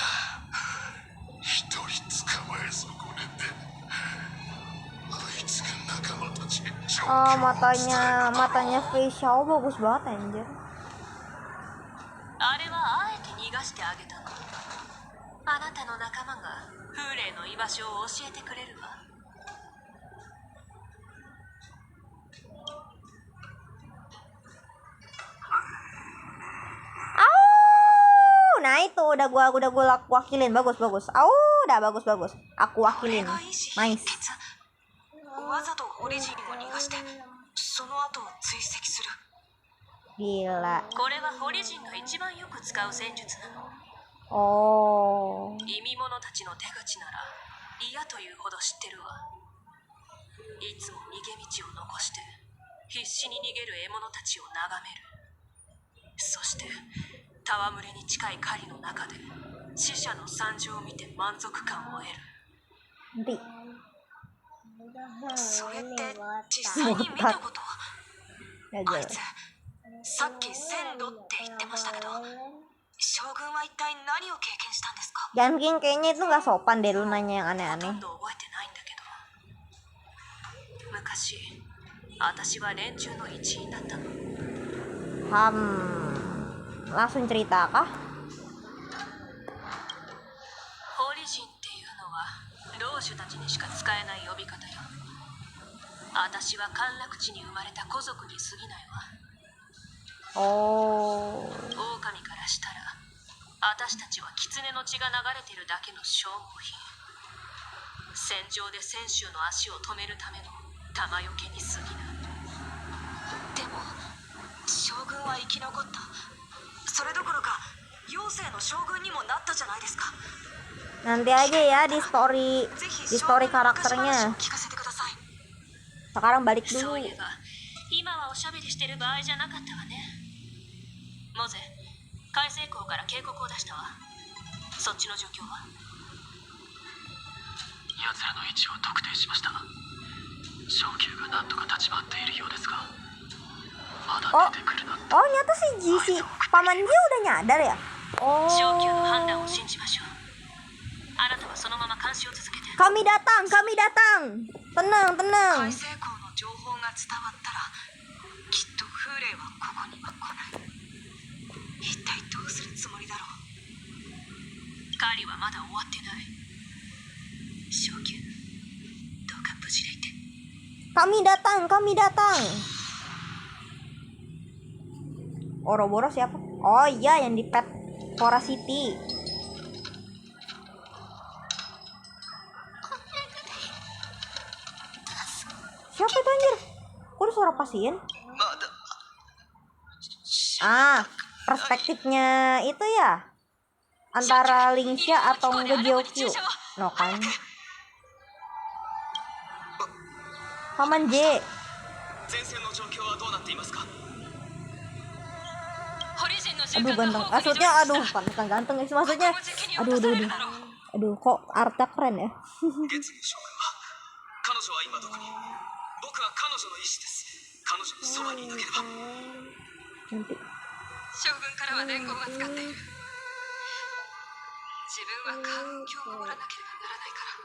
一人捕まえ損ねてあいつが仲間たちに状況 Oh, を伝える matanya Facial bagus banget anjir. あれはあえて逃がしてあげたの。あなたの仲間が風霊の居場所を教えてくれるわ。 Nah itu udah gua wakilin. Bagus. Udah bagus. Aku wakilin. Nice. わざとオリジンを逃がしてその後を追跡する。 Gila. これはホリジンが一番よく使う戦術なの。 Oh. 意味者たちの手口なら嫌というほど知ってるわ。いつも逃げ道を残して必死に逃げる獲物たちを眺める。そして戯れに近い狩りの中で死者の惨状を見て満足感を得る。 Nanti. それって実際に見たこと？あい Gagal. つさっき鮮度って言ってましたけど将軍は一体何を経験したんですか？ Yan King kayaknya itu nggak sopan deh lu nanya yang ほと aneh-aneh. んど覚えてないんだけど昔私は連中の一員だったの。 Langsung cerita kah? ホリジンっていうのは老主たちにしか使えない呼び方よ。私は陥落地に生まれた古族に過ぎないわ。 Oh. 狼からしたら私たちは狐の血が流れてるだけの消耗品。戦場で戦衆の足を止めるための弾よけに過ぎない。でも将軍は生き残った。それどころか妖精の将軍にもなったじゃないですか。 Nanti aja ya di ぜひ story 将軍の昔話 karakternya. を聞かせてください。 Sekarang balik そ dulu. ういえば今はおしゃべりしてる場合じゃなかったわね。モゼ、海星港から警告を出したわ。そっちの状況は？奴らの位置を特定しました。昇級がなんとか立ち回っているようですが、まだ Oh, 出てくるなんて。 oh nyata si paman dia udah nyadar ya? 昇級の判 Oh, 断を信じましょう。あなたはそのまま監視を続けて。 kami datang, kami datang. Tenang, 海 tenang. 星港の情報が伝わったら、きっと風霊はここには来ない。一体どうするつもりだろう。狩りはまだ終わってない。昇級、どうか無事でいて。 Kami datang, kami datang. Ouroboros siapa? Oh iya, yang di Pet Forest City. Siapa itu anjir? Kok ada suara pasien? まだ Ah, perspektifnya itu ya? Antara Linxia atau enggak Gyokyu. No kan? Paman J. 前線の状況はどうなっていますか？ 堀人の Aduh ganteng. Maksudnya aduh, bukan ganteng guys. Maksudnya aduh kok artnya keren ya. 月月将軍は彼女は今どこに？僕は彼女の意志です。彼女のそばにいなければ。 Cantik. 将軍からは伝言が使っている。自分はカウン教を守らなければならないから、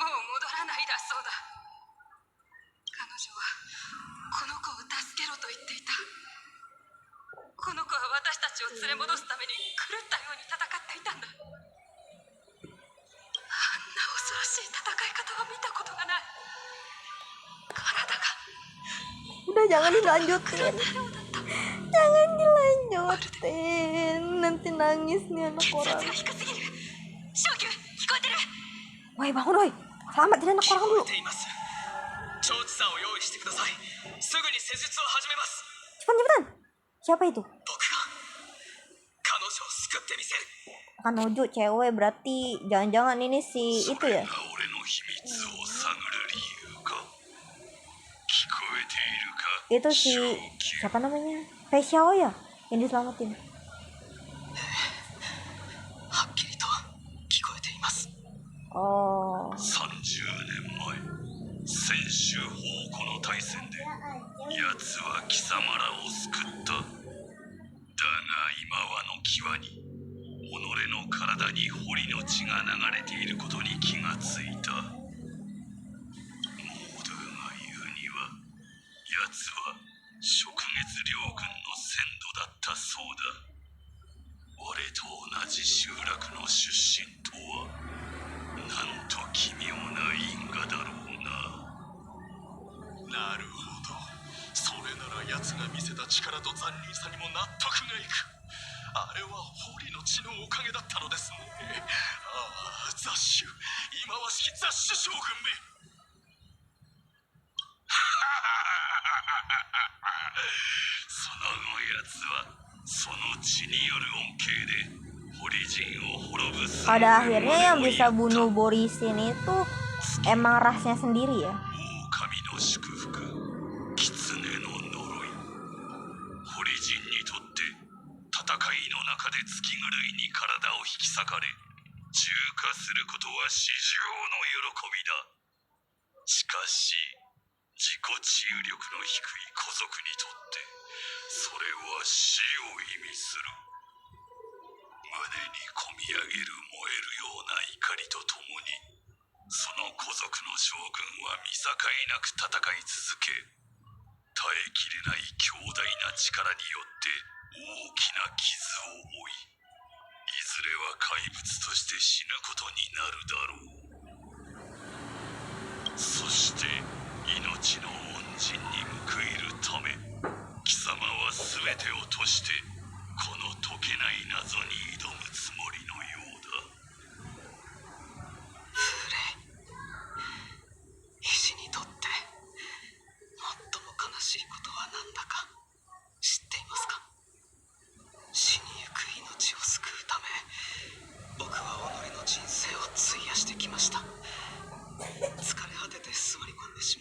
もう戻らないだそうだ。彼女はこの子を助けろと言っていた。この子は私たちを連れ戻すために狂ったように戦っていたんだ。あんな恐ろしい戦い方は見たことがない。体が Udah jangan dilanjutin. Jangan dilanjutin. Nanti nangis nih anak 血 orang. 圧が低すぎる。昇級、聞こえてる？ Woi bangun woi. Selamatin anak 聞 orang こ dulu. えています。長治さんを用意してください。すぐに施術を始めます。 Cepetan cepetan. Siapa itu? 僕が彼女を救ってみせる。 Kanojo cewek berarti jangan-jangan ini si itu ya? 俺の秘密を探る理由か。聞こえているか。 Itu si siapa namanya? Fei Xiao ya? Yang diselamatin. はっきりと聞こえています。 Oh. 30年前、先週宝庫の大戦で奴は貴様らを救った。だが今はの際に己の体に堀の血が流れていることに気がついた。モードが言うには奴は植月両軍の先祖だったそうだ。俺と同じ集落の出身とはなんと奇妙な因果だろうな。なるほど。それなら奴が見せた力と残忍さにも納得がいく。あれは堀の血のおかげだったのですね。ああ、雑種、忌まわしき雑種将軍め。その後奴はその血による恩恵で堀人を滅ぶす。 Pada akhirnya yang bisa bunuh Borisin itu emang rasnya sendiri ya. 狼の祝福、狐の呪い。堀人にとって戦いの中で月狂いに体を引き裂かれ重化することは至上の喜びだ。しかし自己治癒力の低い古族にとってそれは死を意味する。胸にこみ上げる燃えるような怒りとともにその古族の将軍は見境なく戦い続け、耐えきれない強大な力によって大きな傷を負い、いずれは怪物として死ぬことになるだろう。そして命の恩人に報いるため、貴様は全てを賭してこの解けない謎に挑むつもりのようだ。医師にとって最も悲しいことは何だか知っていますか？死にゆく命を救うため僕は己の人生を費やしてきました。疲れ果てて座り込んでし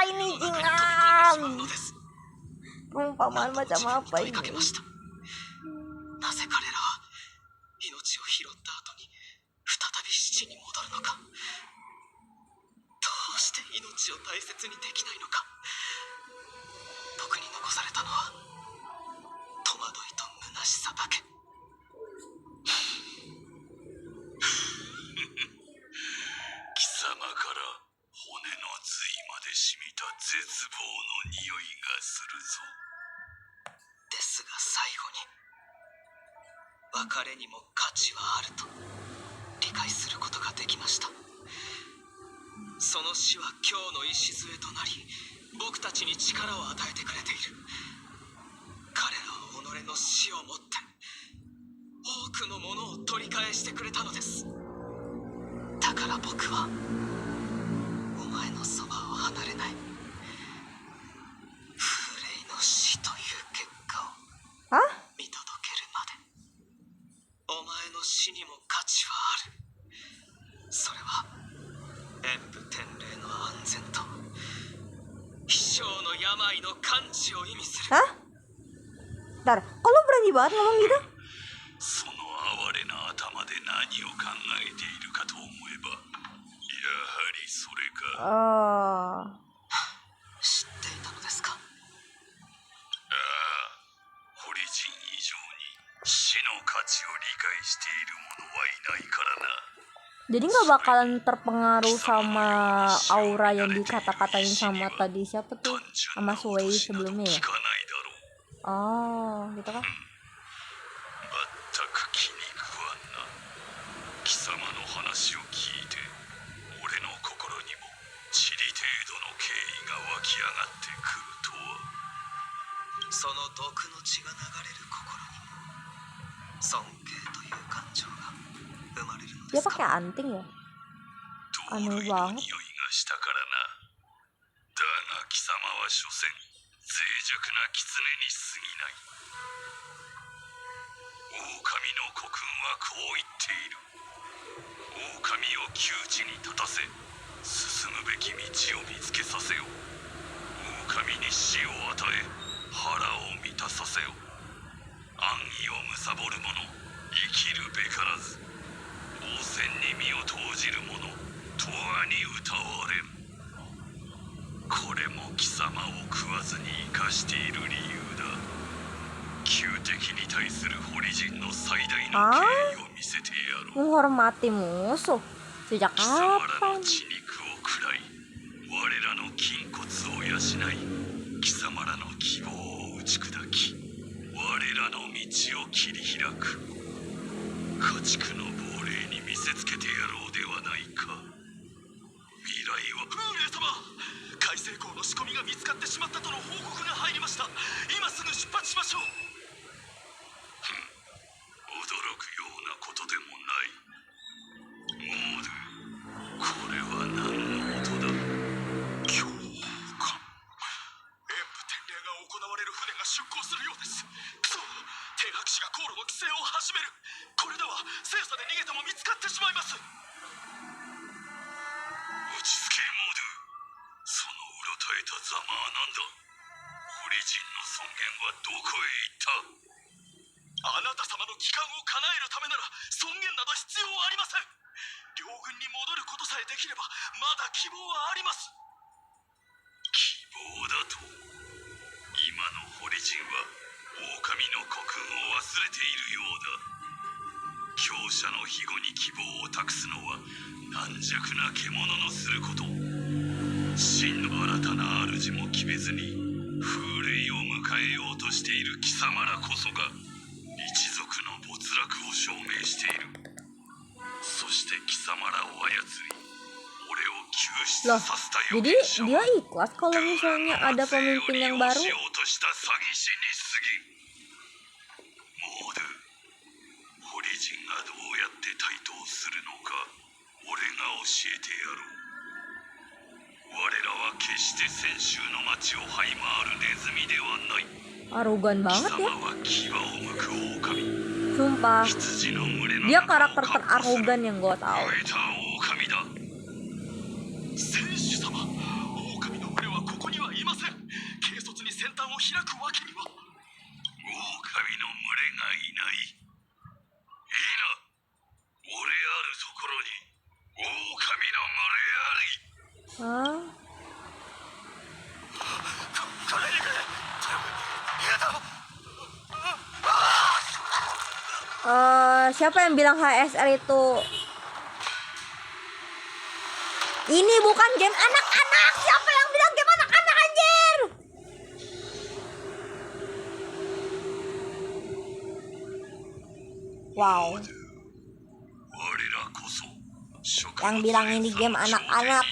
ini の中に飛び込んでしまう Jingan? のです。 Perumpamaan 何度も macam 自分 apa に問いかけ ini? ました。なぜ彼らは命を拾った後に再び死地に戻るのか。どうして命を大切にできないのか。僕に残されたのは戸惑いと虚しさだけ。貴様から骨の髄まで染みた絶望の匂いがするぞ。ですが最後に別れにも価値はあると理解することができました。その死は今日の礎となり、僕たちに力を与えてくれている。彼らは己の死をもって多くのものを取り返してくれたのです。だから僕はお前のそばを離れない。風霊の死という結果を Hah? 見届けるまで。お前の死にも価値はある。それは演武天霊の安全と飛翔の病の完治を意味する。 Hah? Bentar, kok lo berani banget ngomong gitu? その哀れな頭で何を考えているかと思えば、やはりそれか。Oh. 知っていたのですか。ああ、ホリジン以上に死の価値を理解している者はいないからな。 Jadi nggak bakalan terpengaruh sama aura yang dikata-katain sama tadi siapa tuh, sama Sui sebelumnya ya? 聞かないだろう。 Oh, gitu kan? 全く気に食わんな。貴様の話を聞いて、俺の心にも塵程度の敬意が湧き上がってくるとは。その毒の血が流れる心にも尊敬という感情が生まれるの Dia です pakai か。 anting ya? 同類の匂いがしたからな。だが貴様は所詮脆弱な狐に過ぎない。狼の古訓はこう言っている。狼を窮地に立たせ、進むべき道を見つけさせよ。狼に死を与え、腹を満たさせよ。安易を貪る者、生きるべからず。王戦に身を投じる者、永遠に歌われん。これも貴様を食わずに生かしている理由だ。旧敵に対するホリジンの最大の敬意を見せてやろう。 Menghormati musuh. Sejak 貴様ら kapan? の血肉を食らい、我らの筋骨を養い、貴様らの希望を打ち砕き、我らの道を切り開く。家畜の亡霊に見せつけてやろうではないか。未来は風霊様、海成港の仕込みが見つかってしまったとの報告が入りました。今すぐ出発しましょう。驚くようなことでもない。モード、これは何の音だ。今日か。演武天霊が行われる船が出港するようです。くそ、天白氏が航路の規制を始める。これでは精査で逃げても見つかってしまいます。落ち着け、モード。そのうろたえたざまは何だ。ホリジンの尊厳はどこへ行った。あなた様の帰還を叶えるためなら尊厳など必要ありません。両軍に戻ることさえできればまだ希望はあります。希望だと。今のホリジンは狼の古訓を忘れているようだ。強者の庇護に希望を託すのは軟弱な獣のすること。真の新たな主も決めずに風霊を迎えようとしている貴様らこそが一族の没落を証明している。そして貴様らを操り、俺を救出 Loh, させたよ。 jadi dia ikhlas kalau misalnya ada pemimpin yang baru. しようとした詐欺師に過ぎ。モード、ホリジンがどうやって台頭するのか、俺が教えてやろう。我らは決して先週の町を這い回るネズミではない。 Arogan banget 貴 ya. 様は牙を剥く狼。 Sumpah. 羊の群れの Dia 中を karakter かっ歩する terarogan yang gue tahu. 燃えた狼だ。戦士様、狼の群れはここ開くわけには。狼の群れがいない。いいな。俺あるところに狼の群れあり。Hah? これにくれ。やだ。Siapa yang bilang HSR itu? Ini bukan game anak-anak. Siapa yang bilang game anak-anak, anjir? Wow. Yang bilang ini game anak-anak.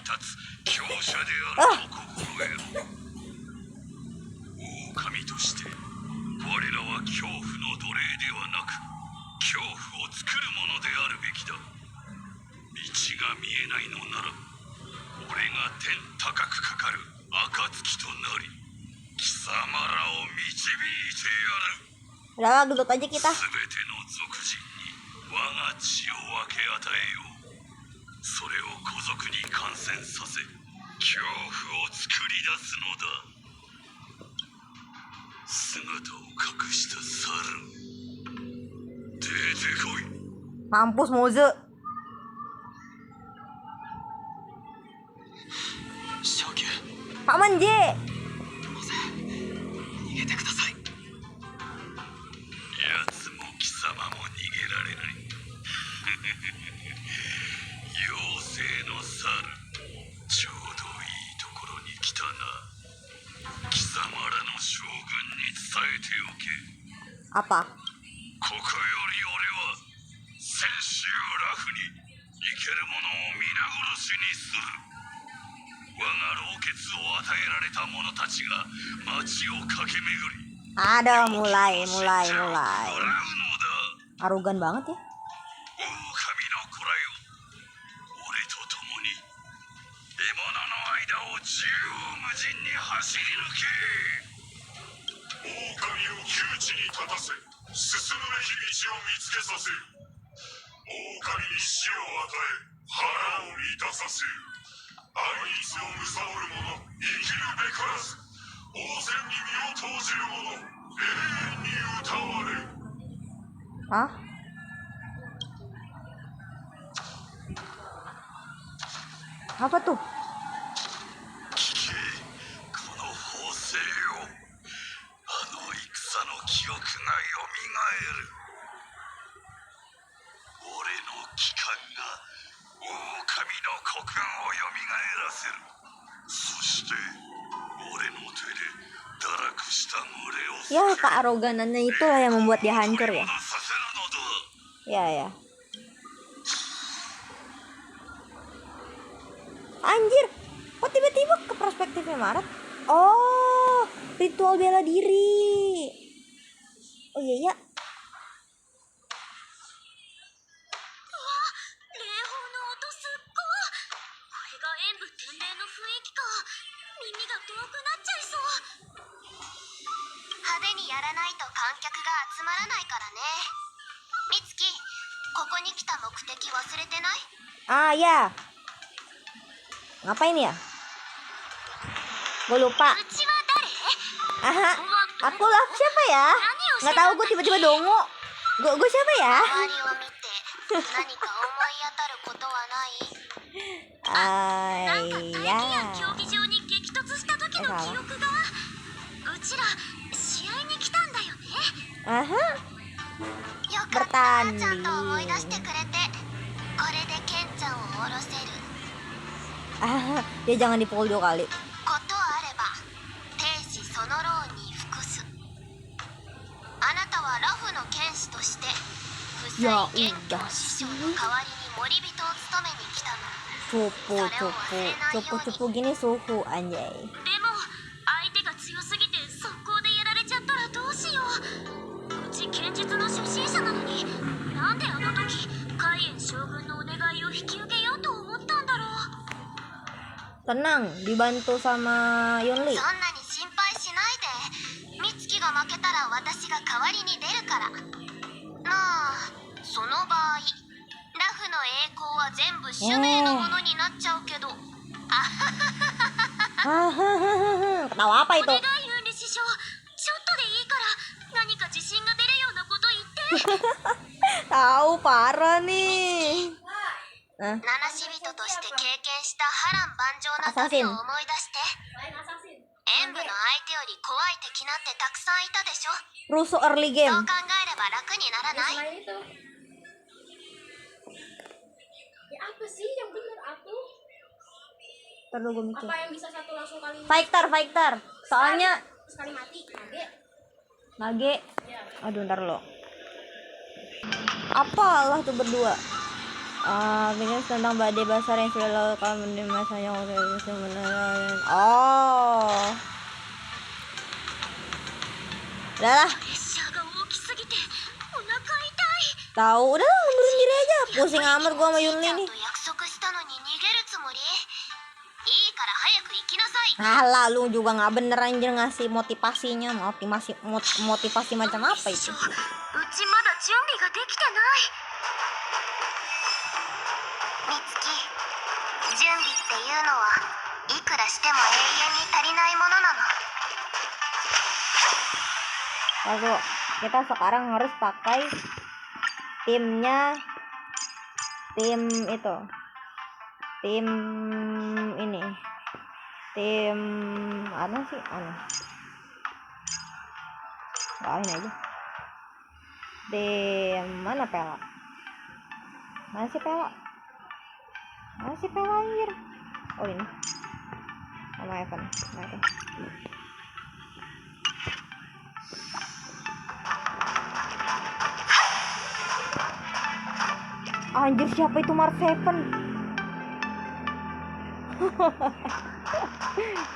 Udah gelut aja kita. Mampus Moze. 将軍、 Paman J. 逃げてください。奴も貴様も逃げられない。妖精の猿、ちょうどいいところに来たな。貴様らの将軍に伝えておけ。 Apa? ここより俺は千秋ラフに生ける者を皆殺しにする。我が老血を与えられた者たちが街を駆け巡り、 Ada mulai. 笑うのだ。 Arogan banget ya. 狼の子らよ、俺と共に獲物の間を縦横無尽に走り抜け。狼を窮地に立たせ、進むべき道を見つけさせる。狼に死を与え、腹を満たさせる。愛律を貪る者、生きるべからず。王戦に身を投じる者、永遠に歌われる。 Hah? Apa tuh? 聞け、この法政よ。あの戦の記憶がよみがえる。俺の機関が狼の国軍をよみがえらせる。そして俺の手で堕落した群れを Ya, kearoganannya itulah yang membuat dia hancur ya. 戻させるのだ。 Ya, ya. Anjir, kok tiba-tiba ke perspektifnya Maret? Oh, ritual bela diri. Oh iya ya. 霊峰の音すっごい。これが演武天霊の雰囲気か。耳が遠くなっちゃいそう。派手にやらないと観客が集まらないからね。美月、ここに来た目的忘れてない？ Ah ya. Ngapain ya? Gue lupa. うちは誰？ Aha, aku lah siapa ya? Nggak tahu, gue tiba-tiba dongo. Gue siapa ya? 周りを見て何か思い当たることはない？なんか大気や Ya. 競技場に激突した時の記憶が。うちら試合に来たんだよね。 Aha. よかったちゃんと思い出してくれて。これでケンちゃんを降ろせる。 Ah, dia jangan dipukul 2 kali. ことあれば兵士その労に服す。あなたはラフの剣士として不在や元凶師匠の代わりに森人を務めに来たの。 Cupu gini suhu anjay. でも相手が強すぎて速攻でやられちゃったらどうしよう。うち剣術の初心者なのに、なんであの時海燕将軍のお願いを引き受けようと思ったんだろう。 Tenang, dibantu sama Yunli. そんなに心配しないで。美月が負けたら私が代わりに出るから。まあその場合ラフの栄光は全部主命のものになっちゃうけど。 Hahaha. Ketawa apa お itu? 願いユンリ師匠、Tahu parah nih. 七死人として経験した波乱万丈なアサシン旅を思い出して。演武の相手より怖い敵なんてたくさんいたでしょ。 Rusuh early そう game. 考えれば楽にならない？ Selain itu ya apa sih yang bener aku? Ntar dulu gue mikir. Apa yang bisa satu langsung kali Fighter. Soalnya sekali mati? Mage. Mage. Ya. Aduh, ntar lo. Apalah tuh berdua. Bikin tentang badai besar yang sudah lalu kalau masanya sebenarnya. Oh. Udah lah. プレッシャーが大きすぎてお腹痛い。 Tahu, udah lah, mundurin diri aja. Pusing amat gua sama Yunli ちゃん nih. と約束したのに逃げるつもり？いいから早く行きなさい。 Alah, lu juga nggak bener anjir ngasih motivasinya. Motivasi macam apa 師 itu? 匠、うちまだ準備ができてない。美月、準備っていうのはいくらしても永遠に足りないものなの。 Lalu kita sekarang harus pakai timnya, tim itu, tim ini, tim apa sih? Bawain aja. Tim mana Pela? Mana sih Pela? Anjir? Oh ini, sama Evan. Anjir, siapa itu Mark Seven?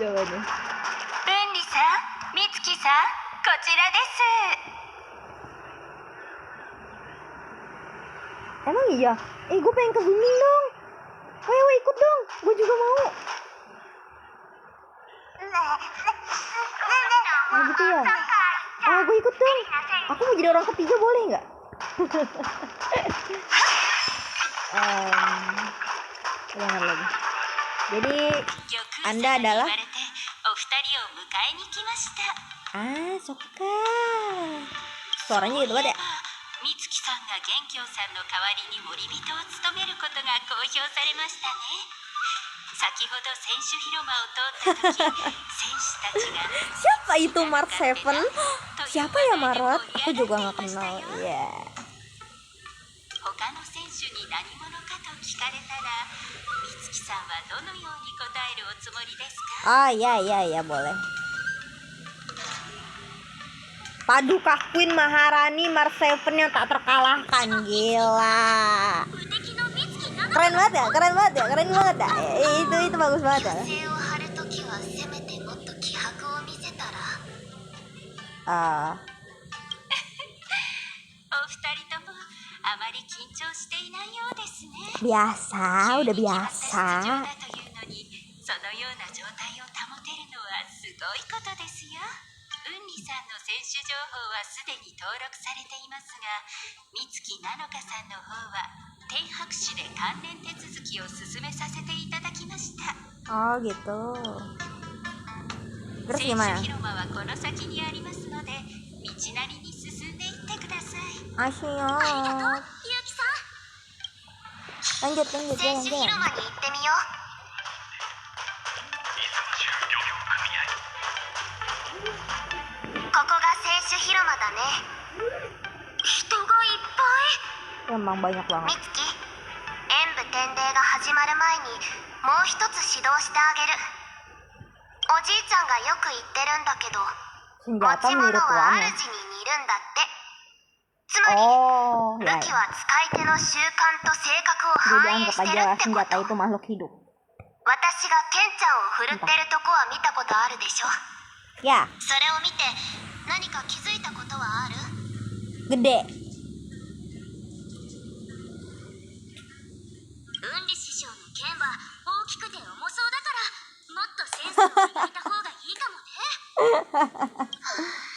Coba deh. 文理さん、美月さん、こちらです。 Emang iya? Gue pengen ke gunung dong. Ayo ikut dong, gue juga mau. Oh gitu ya? Oh, gue ikut dong. Aku mau jadi orang ketiga, boleh nggak? Jangan lagi. Jadi Anda adalah お二人を迎えに来ました。 suka. Suaranya gitu banget ya. 美月さんが元凶さんの代わりに森人を務めることが公表されましたね。先ほど選手広場を通った時、選手たちが Siapa itu Mark Seven? Siapa ya Marot? Aku juga nggak kenal. Ya. 他の選手に何者かと聞かれたら、美月さんはどのように答えるおつもりですか？ Ya boleh. Paduka Queen Maharani Mark Seven yang tak terkalahkan, gila. Keren banget ya. Itu bagus banget ya. 手を張るときはせめてもっと気迫を見せたら。お二人ともあまり緊張していないようですね。 Biasa, udah 急に決まった biasa. 出場だというのに、そのような状態を保てるのはすごいことですよ。ウンリさんの選手情報はすでに登録されていますが、美月なのかさんの方は天白市で関連手続きを進めさせていただきました。 Oh gitu. Terus 選手 gimana? 広間はこの先にありますので、道なりに進んでいってください。 Asyik. ゆうきさん、 Lanjut 選手広間に行ってみよう。ここが選手広間だね。人がいっぱい。 Emang banyak 美 banget. 月、演武典礼が始まる前にもう一つ指導してあげる。おじいちゃんがよく言ってるんだけど、持 Senjata ち物 mirip は tuannya. 主に似るんだって。つまり、 Oh, 武 ya. 器は使い手の習慣と性格を Jadi 反映 anggap してる aja ってこ senjata と。 itu makhluk hidup. 私がケンちゃんを振るってるとこは見たことあるでしょ。 Ya, それを見て何か気づいたことはある？ gede. 運理師匠の剣は大きくて重そうだからもっとセンスを磨いた方がいいかもね。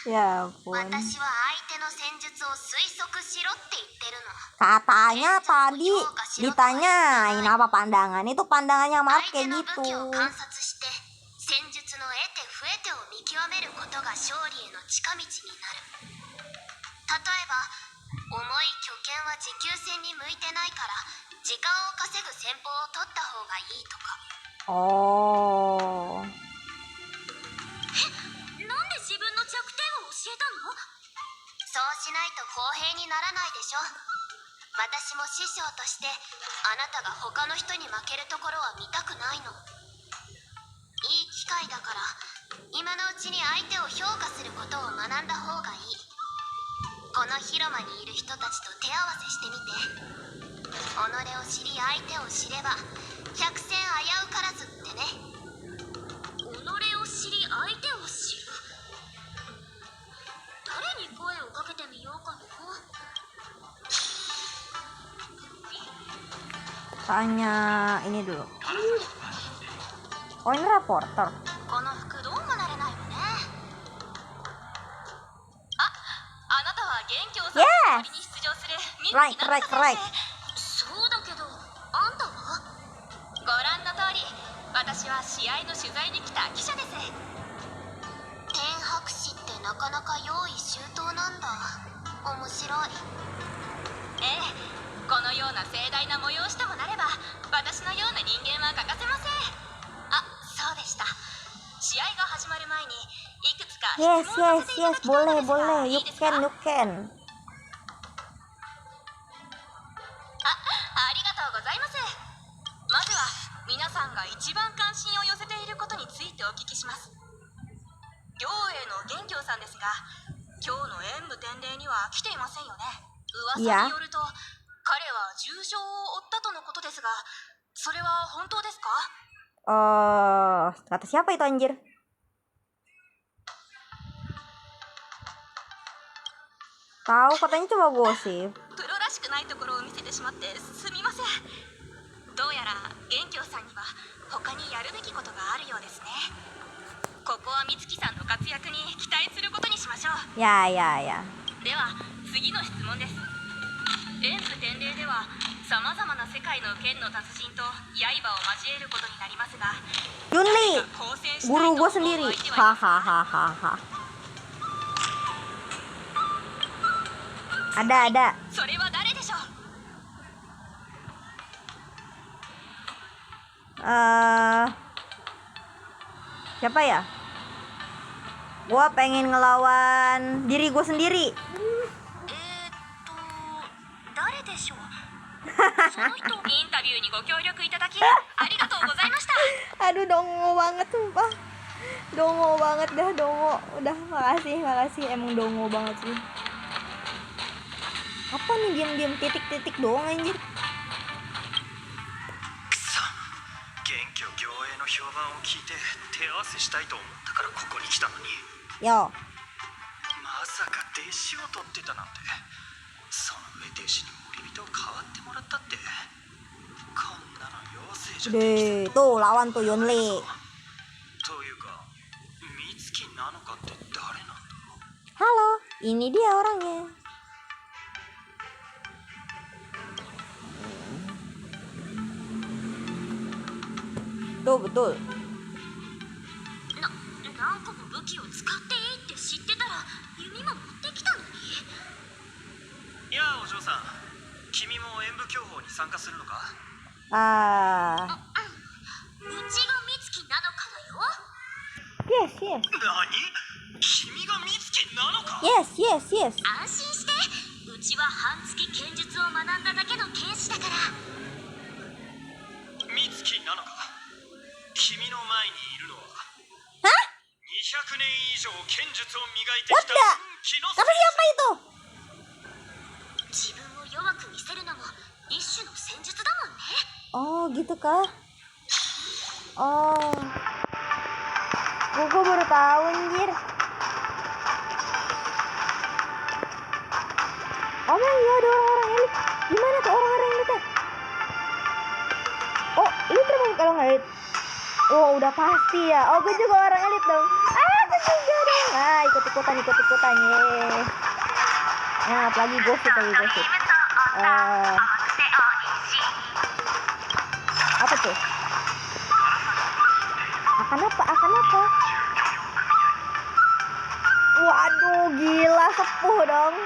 Ya ampun. 私は相手の戦術を推測しろって言ってるの。 Katanya tadi ditanyain apa pandangan. Itu pandangannya Mark 相手 kayak の武器 gitu. を観察して戦術の得手不得手を見極めることが勝利への近道になる。例えば重い巨剣は持久戦に向いてないから時間を稼ぐ戦法を取った方がいいとか。Oh. なんで自分の弱点を教えたの？そうしないと公平にならないでしょ。私も師匠としてあなたが他の人に負けるところは見たくないの。いい機会だから今のうちに相手を評価することを学んだ方がいい。この広間にいる人たちと手合わせしてみて。己を知り相手を知れば百戦危うからずってね。己を知り相手を知る。誰に声をかけてみようかな。 Tanya ini dulu. Oh, ini reporter. この服どうもなれないわね。あなたは元凶さんの代わりに出場するミッキーなった先生。そうだけどあんたは？ご覧の通り私は試合の取材に来た記者です。天白士ってなかなか用意周到なんだ。面白い。ええ、このような盛大な催しともなれば私のような人間は欠かせません。あ、そうでした。試合が始まる前にいくつか質問 Yes, さ yes, せていただ yes. きたいの Boleh, ですが boleh. い You いですか？ can, you can. ありがとうございます。まずは皆さんが一番関心を寄せていることについてお聞きします。両英の元凶さんですが、今日の演武天礼には来ていませんよね。噂によると彼は重傷を負ったとのことですが、それは本当ですか？ Kata siapa itu anjir? Tahu katanya cuma gosip. プロらしくないところを見せてしまってすみません。どうやら元凶さんには他にやるべきことがあるようですね。ここは美月さんの活躍に期待することにしましょう。 Ya, ya, ya. では次の質問です。演武天礼ではさまざまな世界の剣の達人と刃を交えることになりますが、 Yunli, 交戦したい guru と gue 思う sendiri. 相手はいますか？ Hahaha. Ada, ada. それは誰でしょう？ Siapa ya? Gua pengen ngelawan diri gue sendiri. 誰でしょう？その人インタビューにご協力いただきありがとうございました。 Aduh, dongo banget sumpah. Dongo banget dah, dongo. Udah, makasih, makasih. Emang dongo banget sih. Apa nih diam-diam titik-titik doang anjir? くそ、元凶行営の評判を聞いて手合わせしたいと思ったからここに来たのに、 Yo. まさか弟子を取ってたなんて。その上弟子に森人を代わってもらったって、こんなの妖精じゃできて Deh, tuh lawan tuh Yunli. というか美月なのかって誰なんだろう。 Halo, ini dia orangnya. Tuh, betul. 何個も武器を使っていいって知ってたら弓も持ってきたのに。やあお嬢さん、君も演武競歩に参加するのか？ Ah, うちが美月なのかだよ。 yes, yes. 何？君が美月なのか？ Yes, yes, yes. 安心して、うちは半月剣術を学んだだけの剣士だから。美月なのか？君の前にいるのは 200年以上剣術を磨いて What きた the? 運気の Tapi siapa itu? 自分を弱く見せるのも一種の戦術だもんね。 Oh, gitu kah? Oh. Gua baru tahu anjir. Oh my god, orang elit. Gimana tuh orang-orang elit? Oh, lu termasuk orang elit? Oh, udah pasti ya. Oh, gue juga orang elit dong. Ah, gue juga dong. Ah, ikut-ikutan, ye. Nah, apalagi gosip, apa tuh? Akan apa? Waduh, gila, sepuh dong.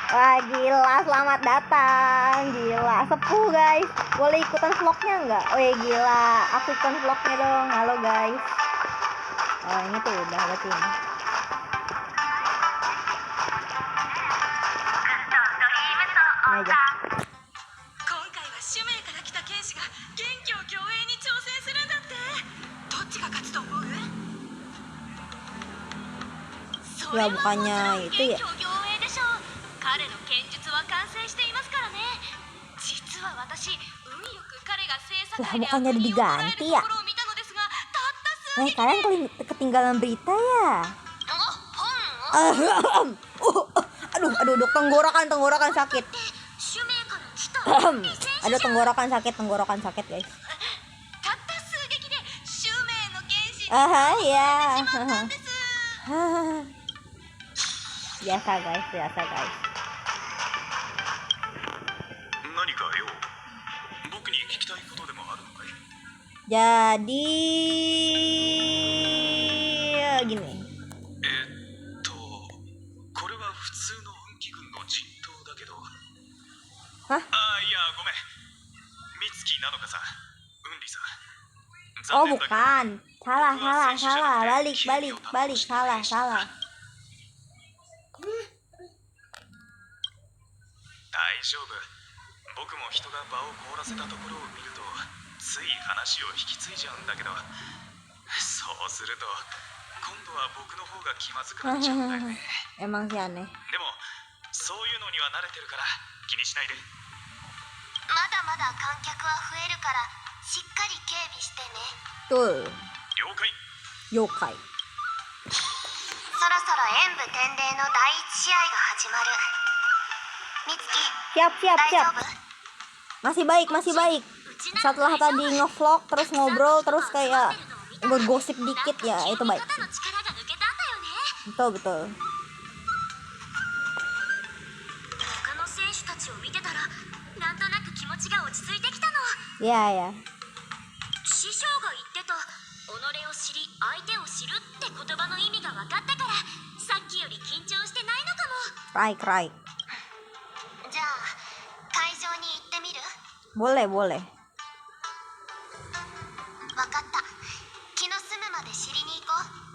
Wah gila, selamat datang. Gila, sepuh guys. Boleh ikutan vlognya nggak? Oh ya gila, aku ikutan vlognya dong. Halo guys. Oh ini tuh udah berarti ini. 今 Ini aja. 回は使命から来た剣士が元気を競泳に挑戦するんだって。どっちが勝つと思う？ Ya bukannya itu ya. 競泳でしょう。彼の剣術は完成していますからね。実は私、運よく彼が制作 Lah で bukannya udah diganti ya? ところを見たのですが、たった数 Kalian ketinggalan berita ya? 本を Aduh, tenggorokan sakit. 使命から来たいい選手 Aduh, tenggorokan sakit guys. たった数撃で使命の剣士 Ya. なんです。 biasa guys. 何かよ、僕に聞きたいことでもあるのかい？ Jadi gini. これは普通の運気軍の陣頭だけど。は？いや、ごめん。美月なのかさ、運理さん。 Oh 残念だけど bukan, salah, balik, salah. 大丈夫。僕も人が場を凍らせたところを見るとつい話を引き継いじゃうんだけど、そうすると今度は僕の方が気まずくなっちゃうんだよね。 Emang sih aneh. でもそういうのには慣れてるから気にしないで。まだまだ観客は増えるからしっかり警備してね。 Betul. 了解。 Yokai. そろそろ演武天霊の第一試合が始まる。美月、 Siap. 夫？ Masih baik. Setelah tadi ngevlog terus ngobrol terus kayak bergosip dikit ya, itu baik. 肩の力が抜けたんだよね。 Betul. 他の選手たちを見てたらなんとなく気持ちが落ち着いてきたの。 Ya. 師匠が言ってた己を知り相手を知るって言葉の意味が分かったからさっきより緊張してないのかも。 Cry. じゃあ会場に行ってみる？ Boleh. 分かった。気の済むまで知りに行こう。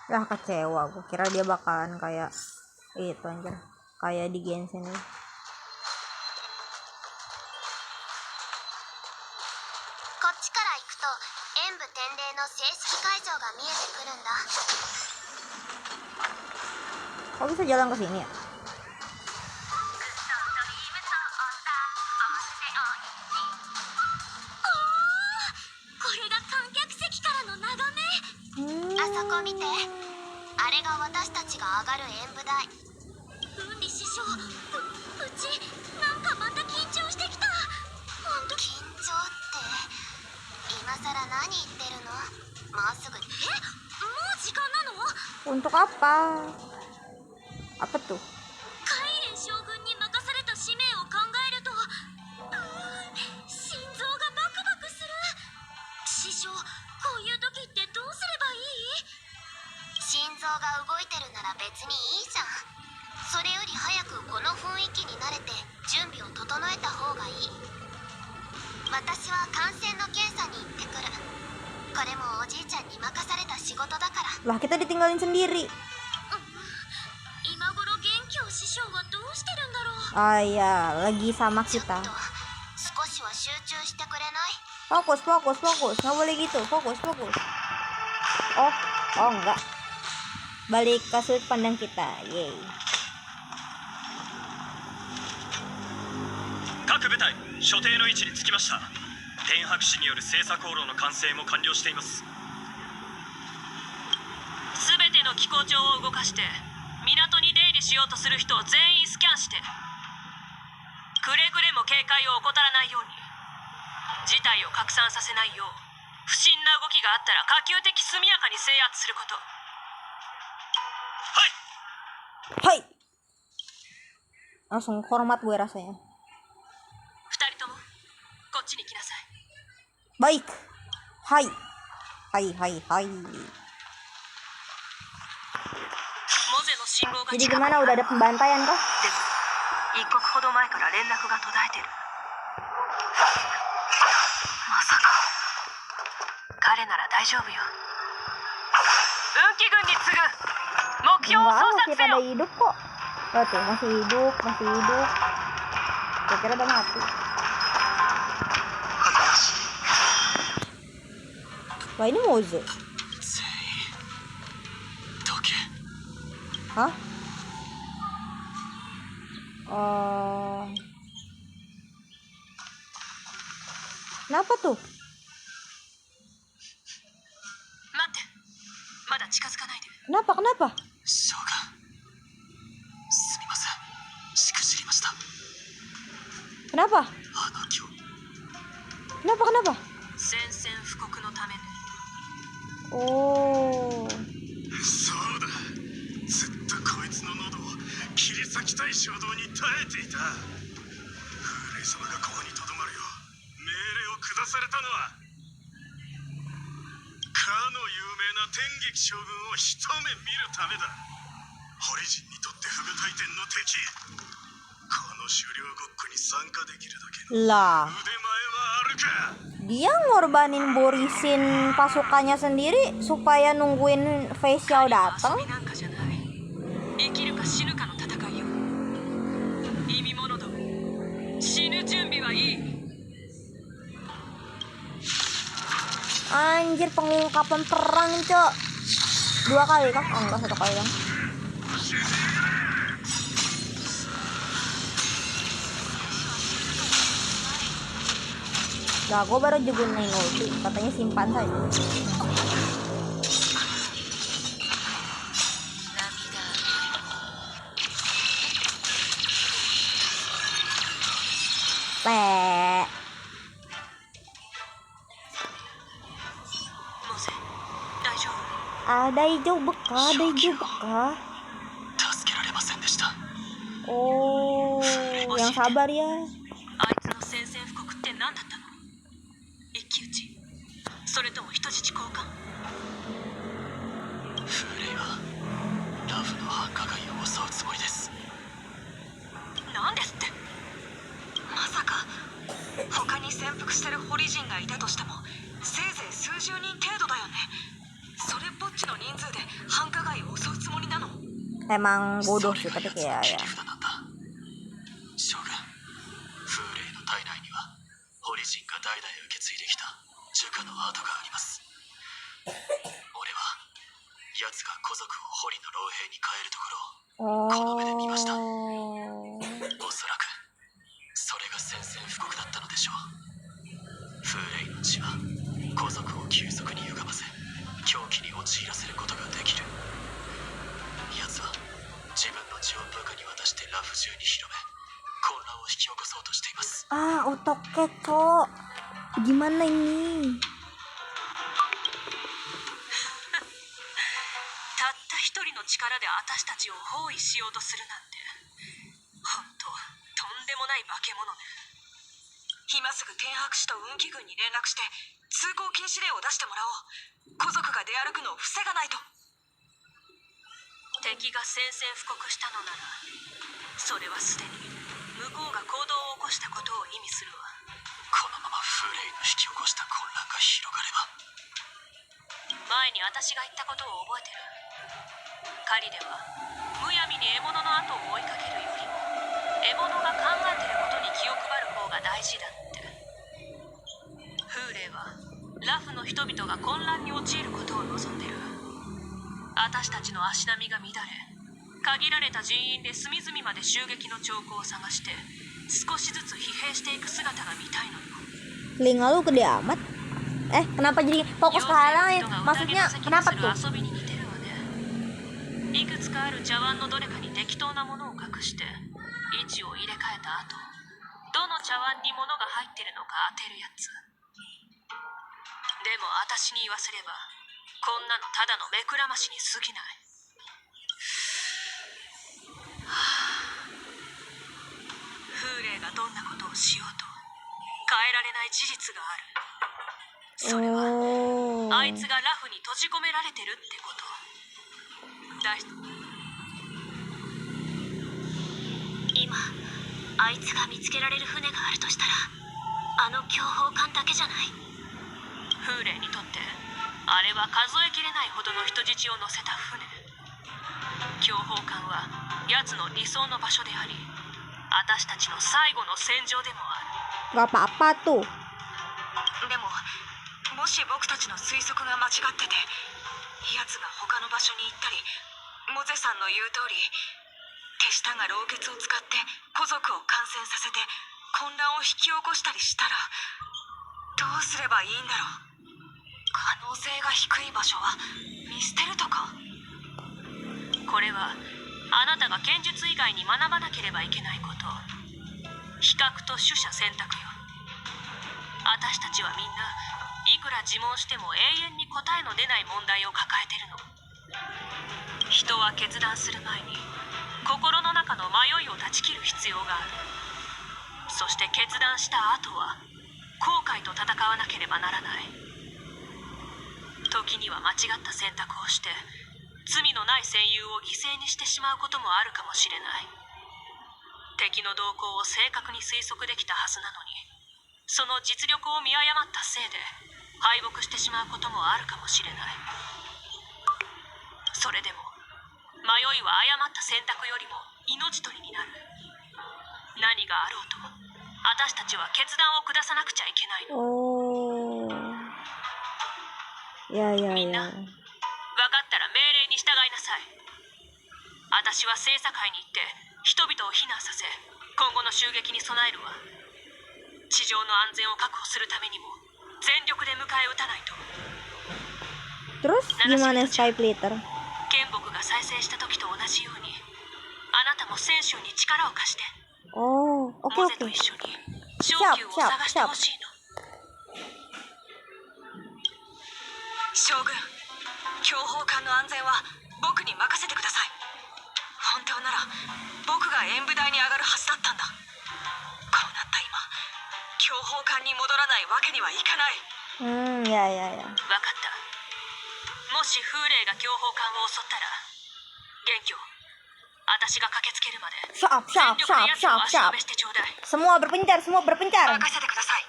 Lah kecewa, gue kira dia bakalan kayak itu anjir, kayak di Genshin ini. こっちから行くと演武天霊の正式会場が見えてくるんだ。 Kok bisa jalan ke sini ya? これが観客席からの眺め。あそこ見て。あれが私たちが上がる演武台。運理師匠、うちなんかまた緊張してきた。ほんと緊張って今さら何言ってるの？もうすぐに。もう時間なの？ Untuk apa? Apa tuh? カイレン将軍に任された使命を考えると心臓がバクバクする。師匠、こういう時ってどうすればいい？心臓が動いてるなら別にいいじゃん。それより早くこの雰囲気に慣れて準備を整えた方がいい。私は感染の検査に行ってくる。これもおじいちゃんに任された仕事だから。 Lah kita ditinggalin sendiri. 今頃元気を師匠はどうしてるんだろう。 Ah ya, lagi sama ちょっと kita. 少しは集中してくれない？ Fokus. Nggak boleh gitu. Fokus. Oh enggak. Balik ke sudut pandang kita. Yeay. 各部隊所定の位置につきました。天白氏による精査航路の完成も完了しています。すべての機構庁を動かして港に出入りしようとする人を全員スキャンして、くれぐれも警戒を怠らないように、事態を拡散させないよう不審な動きがあったら可及的速やかに制圧すること。はい。はい。Langsung hormat gue rasanya. 二人ともこっちに来なさい。 Baik. Hai. Hai. モゼの信号が Jadi 近くに gimana, あ udah る。 ada pembantaian kah? でも一刻ほど前から連絡が途絶えてる。まさか彼なら大丈夫よ。運気軍に次ぐ目標を Enggak, 捜 masih 索せ pada よ。 hidup kok. Oh tuh, masih hidup. Gue kira udah mati. Wah, ini Moze. 全員どけ。 Hah? Kenapa tuh? 待って、まだ近づかないで。 Kenapa? 将軍、すみません。しくじりました。 Kenapa? あの今日 Kenapa? 宣戦布告のためね。 Oh. そうだ、ずっとこいつの喉を切り裂きたい衝動に耐えていた。風霊様がここにとどまるよう命令を下されたのは、かの有名な天撃将軍を一目見るためだ。ホリジンにとって不具体点の敵、この狩猟ごっこに参加できるだけの Lah, 腕前はあるか。 dia ngorbanin Borisin pasukannya sendiri supaya nungguin Fei Xiao 遊 datang. びなんかじゃない。生きるか死ぬかの戦いよ。意味者ども、死ぬ準備はいい。 Anjir, pengungkapan perang, Cok. 2 kali kah? Oh, enggak, 1 kali dong. Lah, gue baru juga gunain ulti. Katanya simpan saja. Teh. モゼ、大丈夫？ Daijoubu kah? 助けられませんでした。 Oh, yang sabar ya. あいつの宣戦布告って何だったの？一騎打ち？それとも人質交換？風霊はラフの繁華街を襲うつもりです。なんですって？まさか他に潜伏してるホリジンがいたとしてもせいぜい数十人程度だよね。それっぽっちの人数で繁華街を襲うつもりなの？ Emang bodoh sih, tapi kayak ya. 将軍、風霊の体内にはホリジンが代々受け継いできた儒家の跡があります。俺は奴が古族をホリの老兵に変えるところをこの目で見ました。おそらくそれが宣戦布告だったのでしょう。風霊の血は古族を急速に歪ませ狂気に陥らせることができる。奴は自分の血を部下に渡してラフ中に広め混乱を引き起こそうとしています。 Otak keco. Gimana ini? たった一人の力で私たちを包囲しようとするなんて、本当とんでもない化け物ね。今すぐ天白氏と運気軍に連絡して通行禁止令を出してもらおう。古族が出歩くのを防がないと。敵が宣戦布告したのなら、それはすでに向こうが行動を起こしたことを意味するわ。このまま風霊の引き起こした混乱が広がれば。前に私が言ったことを覚えてる？狩りではむやみに獲物の後を追いかけるよりも獲物が考えてることに気を配る方が大事だって。風霊はラフの人々が混乱に陥ることを望んでる。私たちの足並みが乱れ、限られた人員で隅々まで襲撃の兆候を探して少しずつ疲弊していく姿が見たいのよ。 Telinga lu gede amat. Kenapa jadi fokus ke hal lain? Maksudnya kenapa tuh? 遊びに似てるわね。いくつかある茶碗のどれかに適当なものを隠して位置を入れ替えた後、どの茶碗に物が入ってるのか当てるやつ。でも私に言わせればこんなのただの目くらましに過ぎない。がどんなことをしようと変えられない事実がある。それはあいつがラフに閉じ込められてるってこと。今あいつが見つけられる船があるとしたらあの強砲艦だけじゃない。風霊にとってあれは数えきれないほどの人質を乗せた船。強砲艦は奴の理想の場所であり、私たちの最後の戦場でもある。 Gak apa-apa tuh. でももし僕たちの推測が間違ってて奴が他の場所に行ったり、モゼさんの言う通り手下が老血を使って古族を感染させて混乱を引き起こしたりしたらどうすればいいんだろう。可能性が低い場所は見捨てるとか。これはあなたが剣術以外に学ばなければいけないこと。比較と取捨選択よ。私たちはみんないくら自問しても永遠に答えの出ない問題を抱えてるの。人は決断する前に心の中の迷いを断ち切る必要がある。そして決断した後は後悔と戦わなければならない。時には間違った選択をして罪のない戦友を犠牲にしてしまうこともあるかもしれない。敵の動向を正確に推測できたはずなのに、その実力を見誤ったせいで敗北してしまうこともあるかもしれない。それでも迷いは誤った選択よりも命取りになる。何があろうと私たちは決断を下さなくちゃいけないの。みんな分かったら命令に従いなさい。私は聖査会に行って人々を避難させ今後の襲撃に備えるわ。地上の安全を確保するためにも全力で迎え撃たないと。 Terus gimana Skyplater? 剣木が再生した時と同じようにあなたも選手に力を貸して、Oh, oke モゼ oke. と一緒に正気を探してほしいの。将軍、強砲艦の安全は僕に任せてください。本当なら僕が演武台に上がるはずだったんだ。こうなった今、強砲艦に戻らないわけにはいかない。分かった。もし風霊が強砲艦を襲ったら元凶、私が駆けつけるまで全力で奴を足止めしてちょうだい。 Semua berpencar, semua berpencar. 任せてください。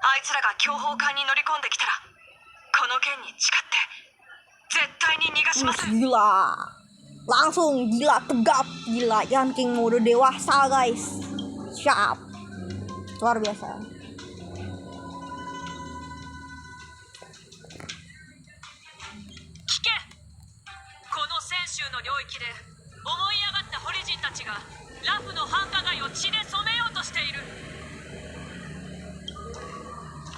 あいつらが強砲艦に乗り込んできたらこの剣に誓って絶対に逃がしません。 Gila. Langsung gila, tegap, gila. Yanking mode dewasa, guys. Siap. Luar biasa. 聞け。この泉州の領域で思い上がった堀人たちがラフの繁華街を血で染めようとしている。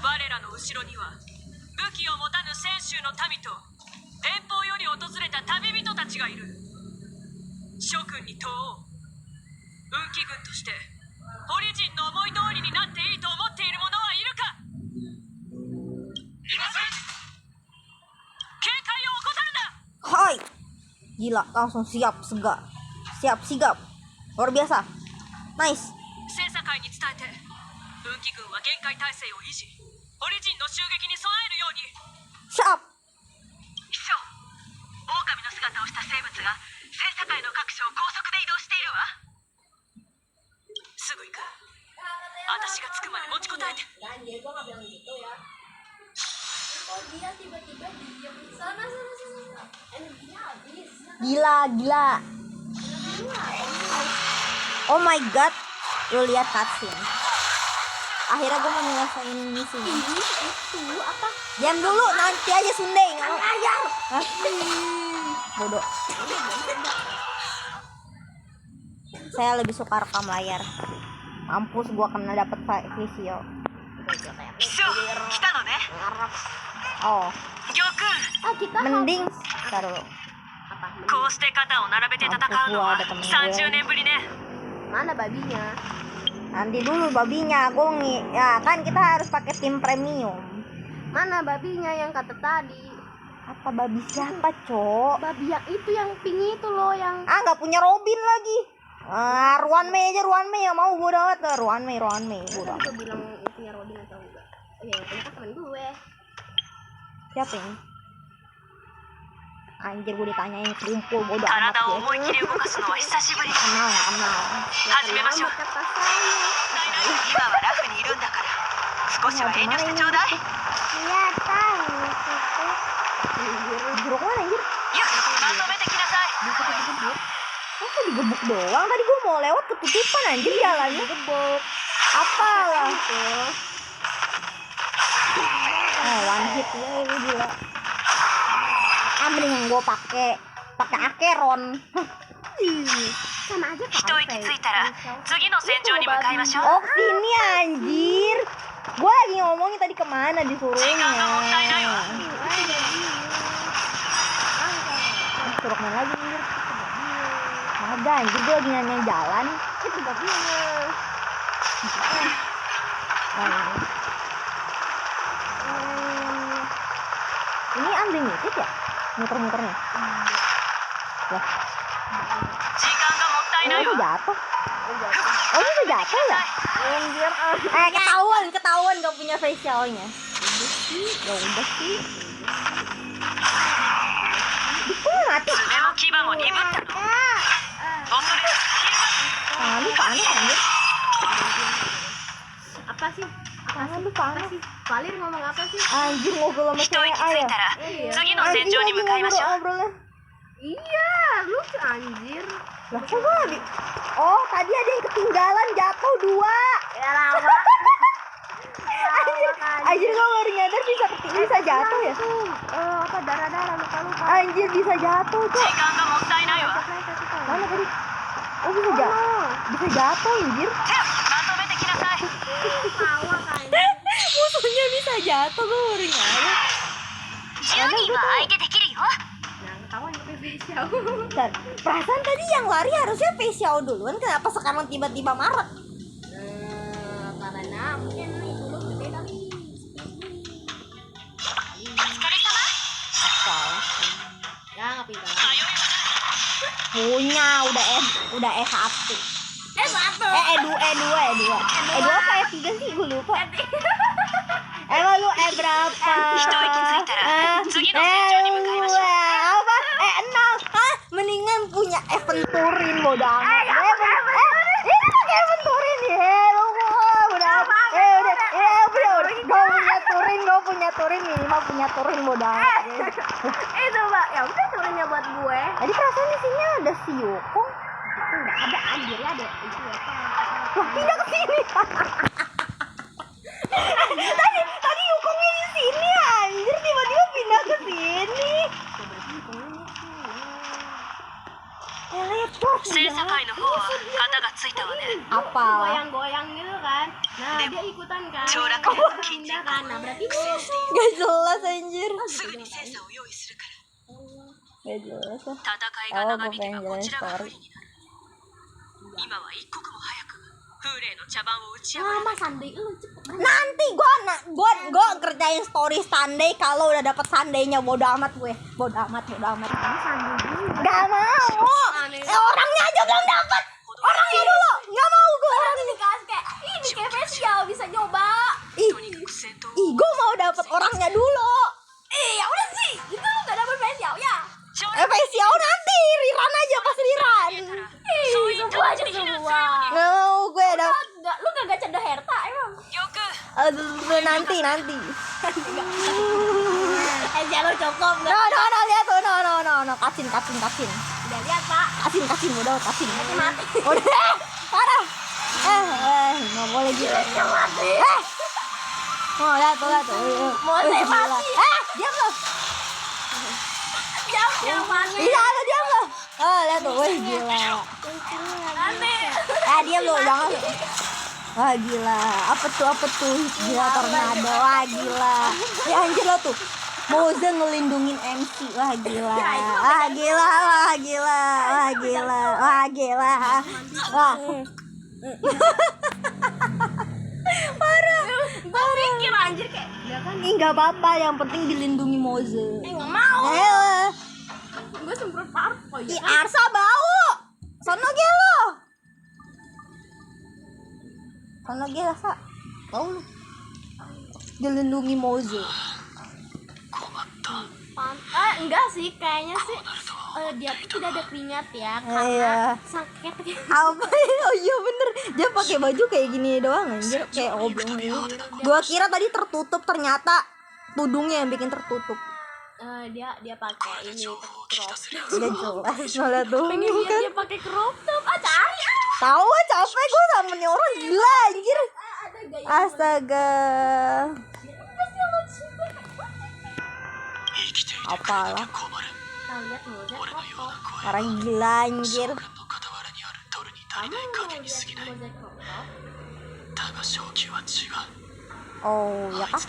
我らの後ろには武器を持たぬ泉州の民と遠方より訪れた旅人たちがいる。諸君に問おう。運気軍として堀人の思い通りになっていいと思っている者はいるか。いません。警戒を怠るな。 Hai. Gila, langsung siap, sigap. Siap, sigap. Luar biasa. Nice. 聖査会に伝えて運気軍は厳戒態勢を維持、堀人の襲撃に備えるように。 Siap. 師匠、狼の姿をした生物が聖査会の各所を高速で移動しているわ。すぐ行く。私が着くまで持ちこたえて。 Anjir, gua gak bilang gitu ya. Kok dia tiba-tiba diem sana. Energinya habis. Gila, gila. Oh my god. Lu lihat cutscene. Akhirnya gue mau nyelesain misi. Itu apa? Diam dulu, nanti aja Sunday. Layar. Bodoh. Saya lebih suka rekam layar. Mampus gua kena dapet visual. 師匠、来たのね。 Oh, 行君、 Ah, kita mending taruh. こうして肩を並べて戦うのは30年ぶりね。 mana babinya? Nanti dulu babinya, ya kan kita harus pakai tim premium. Mana babinya yang kata tadi? Apa babi siapa, Cok? Babi yang itu yang pink itu loh yang Ah, nggak punya Robin lagi. Ruan Mei aja, Ruan Mei yang mau bodo amat tuh. Ruan Mei bodo amat. Gue bilang punya Robin atau enggak? Oh iya, yang punya kan temen gue. Siapa ini? Anjir, gue ditanyain kumpul bodo amat 体を ya. 思いっきり動かすのは久しぶり。 Kenal nggak kenal? 始めましょう。 Kata saya. 今はラフにいるんだから少しは遠慮してちょうだい Iya tahu. Jeruk mana anjir? よくまとめてきなさい。 Masa digebuk doang? Tadi gue mau lewat ketutupan anjir jalannya. Gebuk. Apalah. One hit ya, lu gila. Mendingan gue pakai Akeron. Sama aja 一息ついたら次の戦場に向かいましょう。 Oh sini anjir. Gue lagi ngomongin tadi kemana disuruhnya. Suruh kemana lagi anjir? Ada anjir, gue lagi nanya jalan. Itu babinya. Ini unlimited ya? Muter-muternya? Wah, 時間がもったいない ini わ。 jatuh. Oh, ini jatuh ya? Ketahuan gak punya facialnya. Ya udah sih. Kok mati? 爪の牙も鈍ったの。恐れる。 Tangan lu panas anjir. Apa sih? Tangan lu panas. Valir ngomong apa sih? Anjir, ngobrol sama 一 cewek 息つい ya. たら次の戦 Anjir, 場に lagi 向かいましょう。 ngobrolnya. Iya, lu anjir. Lah, kok gue lagi? Oh, tadi ada yang ketinggalan jatuh 2. Ya lama. Anjir gue baru nyadar bisa jatuh ya. Apa darah-darah luka. Anjir bisa jatuh 時 tuh. 間がもったいないわ。 Mana tadi? Oh bisa jatuh anjir. 手をまとめてきなさい。 Musuhnya bisa jatuh, gue baru nyadar. 10人は相手できるよ Nah, ketahuan pakai facial. Dan perasaan tadi yang lari harusnya facial duluan, kenapa sekarang tiba-tiba marah? Karena mungkin itu lu gede kali. お疲れ様 Ya nggak pintar. Punya udah E1. Satu. E2 apa E3 sih, gue lupa. Emang lu berapa? 一息ついたら次の戦場に向かいましょう。 Apa? E6. Hah? Mendingan punya Aventurin bodo amat. Ini pakai Aventurin ya. Lu udah. Gue punya Turin minimal punya Turin bodo amat. Itu Mbak, ya udah turunnya buat gue. Tadi perasaan di sini ada si Yukong. Enggak ada anjir ya ada. Itu ya. Wah, pindah ke sini. Tadi Yukongnya di sini anjir, tiba-tiba pindah ke sini. Teleport. 戦車界の方は肩がついたわね。 Apa? Goyang-goyang gitu kan. Nah, dia ikutan kan. 凋落 Pindah kan. Nah, berarti Gak jelas anjir. すぐにセンサーを用意するから Gak jelas ah. 戦いが長引けばこちらが不利になる。今は一刻も早く風霊の茶番を打ち破る。 Mama Sunday lu cepet. Nanti gua kerjain story Sunday kalau udah dapet Sunday-nya, bodo amat gue. Bodo amat. Gak mau. Orangnya aja belum dapet. Orangnya dulu. Gak mau gue orangnya. Dikasih kayak ini kayak facial bisa nyoba. Ih, gue mau dapet orangnya dulu. Ya udah sih. Itu lu gak dapet facial ya. Facial nanti. Riran aja pas Riran. Semua aja semua. Gak mau gue dapet. Lu gak gacha The Herta emang? Aduh, nanti. Jangan cukup. No, lihat tuh, no. Kasin. Udah lihat Pak. Kasin, udah kasin. Mati. Udah, parah. Nggak boleh gitu. Oh, lihat tuh. Mau saya mati. Diam lo. Jangan mati. Bisa lo, diam lo. Lihat tuh, wih gila. Aneh. Diam lo, jangan. Wah gila, apa tuh gila tornado, wah gila. Ya anjir lo tuh, Moze ngelindungin MC, wah gila. Wah. Parah. Mikir anjir kayak. Ya kan. Ih nggak apa-apa, yang penting dilindungi Moze. Nggak mau. Ayo. Gue semprot parfum. Ih Arsa bau. Sono ge lo. Karena dia rasa tahu lu dilindungi Mozo. Enggak sih, kayaknya sih dia tuh tidak ada keringat ya, karena Iya. sakit. Apa? Oh iya bener, dia pakai baju kayak gini doang anjir, kayak oblong gitu. Gua kira tadi tertutup, ternyata tudungnya yang bikin tertutup. Dia pakai ini crop top. Udah jelas malah tuh Pengen lihat kan. dia pakai crop top. Cari. Tahu capek gue sama nih orang gila anjir. Ada gaya. Astaga. Apalah, Kita lihat Moza crop top. orang gila anjir. Kamu mau lihat Moza crop top? Oh ya kah?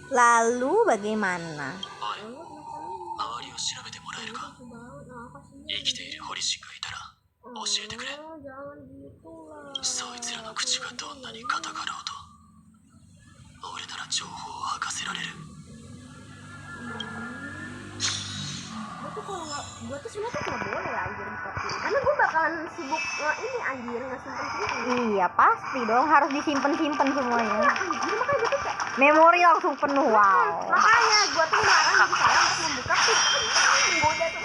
Lalu bagaimana? Jangan gitu lah. Gue tuh sebenarnya tuh nggak boleh ya anjir buka film, karena gue bakalan sibuk ini anjir nggak simpen. Iya pasti dong, harus disimpan-simpan semuanya. Anjir makanya gue tuh kayak Memori langsung penuh, wow. makanya gue tuh melarang diri saya untuk membuka film. Gue udah tuh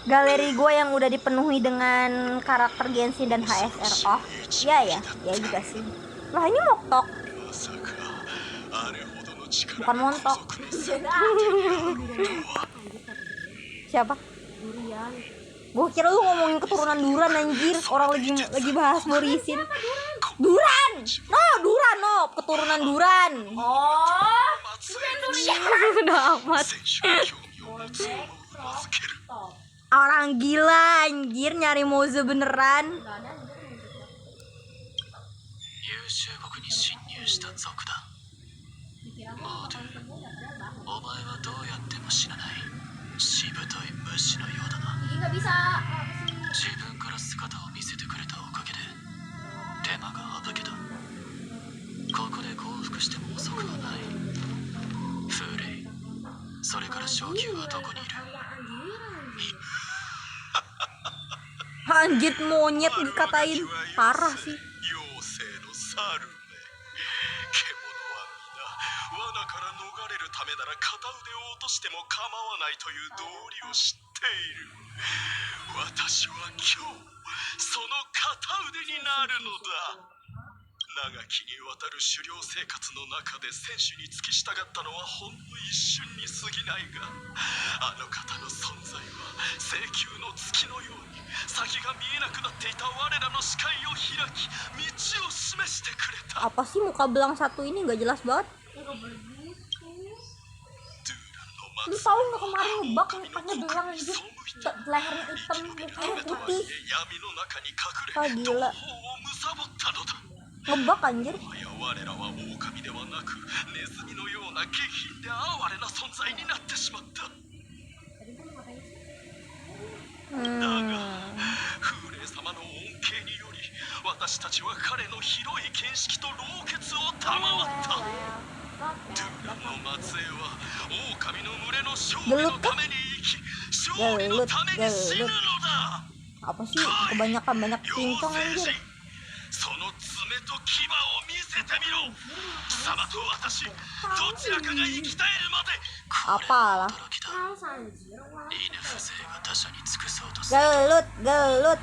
Galeri gue yang udah dipenuhi dengan karakter Genshin dan HSR. Oh iya ya juga sih. Lah ini Moktok, bukan Montok. Siapa? durian. Gue kira lu ngomongin keturunan Duran anjir. Orang lagi bahas Morisin. Duran. No, keturunan Duran. Oh, bukan durian. Udah amat. Gojek crop top. Orang gila anjir nyari Mozo beneran. Nggak ada anjir Moza crop top. Dikira gue bakal ketemu ya padahal banget. Gigi nggak bisa. Anjir monyet dikatain. Parah sih. 罠から逃れるためなら片腕を落としても構わないという道理を知っている。私は今日その片腕になるのだ。長きにわたる狩猟生活の中で選手に付き従ったのはほんの一瞬に過ぎないが、あの方の存在は星球の月のように先が見えなくなっていた我らの視界を開き道を示してくれた。 Apa sih muka belang satu ini nggak jelas banget. Lu tahu nggak kemarin ngebak mukanya belang anjir, lehernya hitam, mukanya putih. Ah gila, ngebak anjir. Gelut. Apa sih kebanyakan banyak cincong anjir. Apalah. Gelut.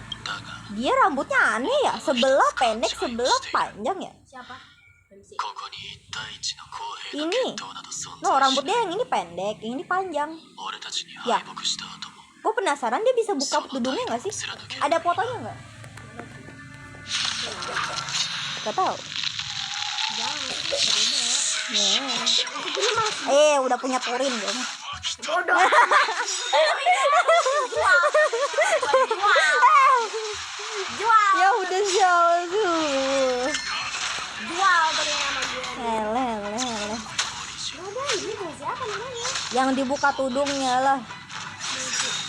Dia rambutnya aneh ya, sebelah pendek, sebelah panjang ya. Siapa? Ini, no rambutnya yang ini pendek, yang ini panjang. Ya, gue penasaran dia bisa buka tudungnya nggak sih? Ada fotonya nggak? Gak tau. Udah punya Turin dong. Bodoh. Jual. Ya udah jauh. Jual dari nama gue. Hele. Udah ini Moza apa namanya? Yang dibuka tudungnya lah.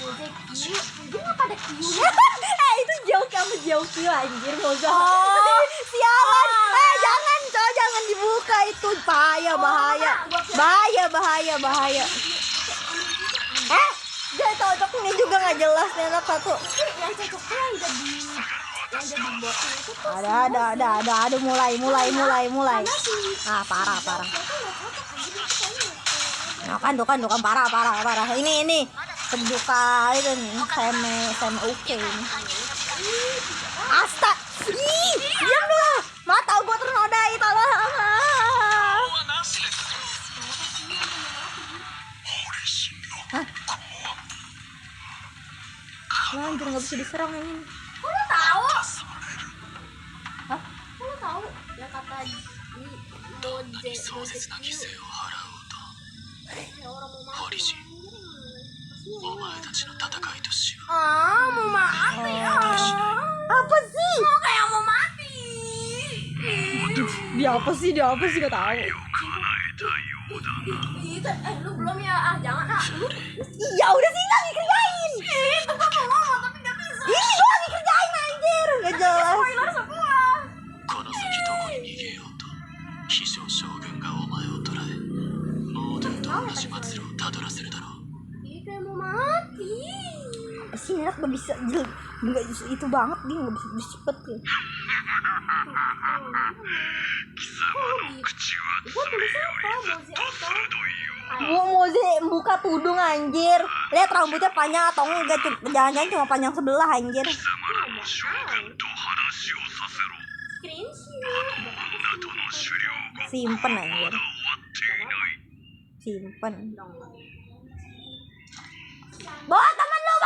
Moza Q. Dia nggak pada Q-nya. Itu jauh kamu jauh anjir Moza. Sialan. Jangan dibuka itu. Bahaya. Dia cocoknya juga nggak jelas nih anak satu. Yang cocoknya yang jadi botin itu pasti. Ada mulai. Ah, parah. Nah, kan parah. Ini penduka itu nih, seme oke ini. Asta. Ih, diam dulu. Mata gua ternodai, tolong. Hah? Anjir, nggak bisa diserang ini. Kok lo tahu? Hah? Kok lo tahu? Ya kata di Moje kayak orang mau mati. Mau mati ya. Apa sih? Mau kayak mau mati. Dia apa sih gak tahu. Lu belum ya? Jangan lu. Ya udah sih lagi kerjain. Itu gua mau ngomong tapi gak bisa. Ini gua lagi kerjain anjir. Gak jelas. Spoiler semua. この先どこに逃げようと非常将軍がお前を捕らえモードンと同じ末路をたどらせるだろう Ih, kayak mau mati. Apa sih anak gak bisa nggak itu banget, dia nggak bisa cepet ya. Moze buka tudung anjir. Lihat rambutnya panjang atau enggak, jangan-jangan cuma panjang sebelah anjir. Simpen anjir. Simpen. Bawa temen lu,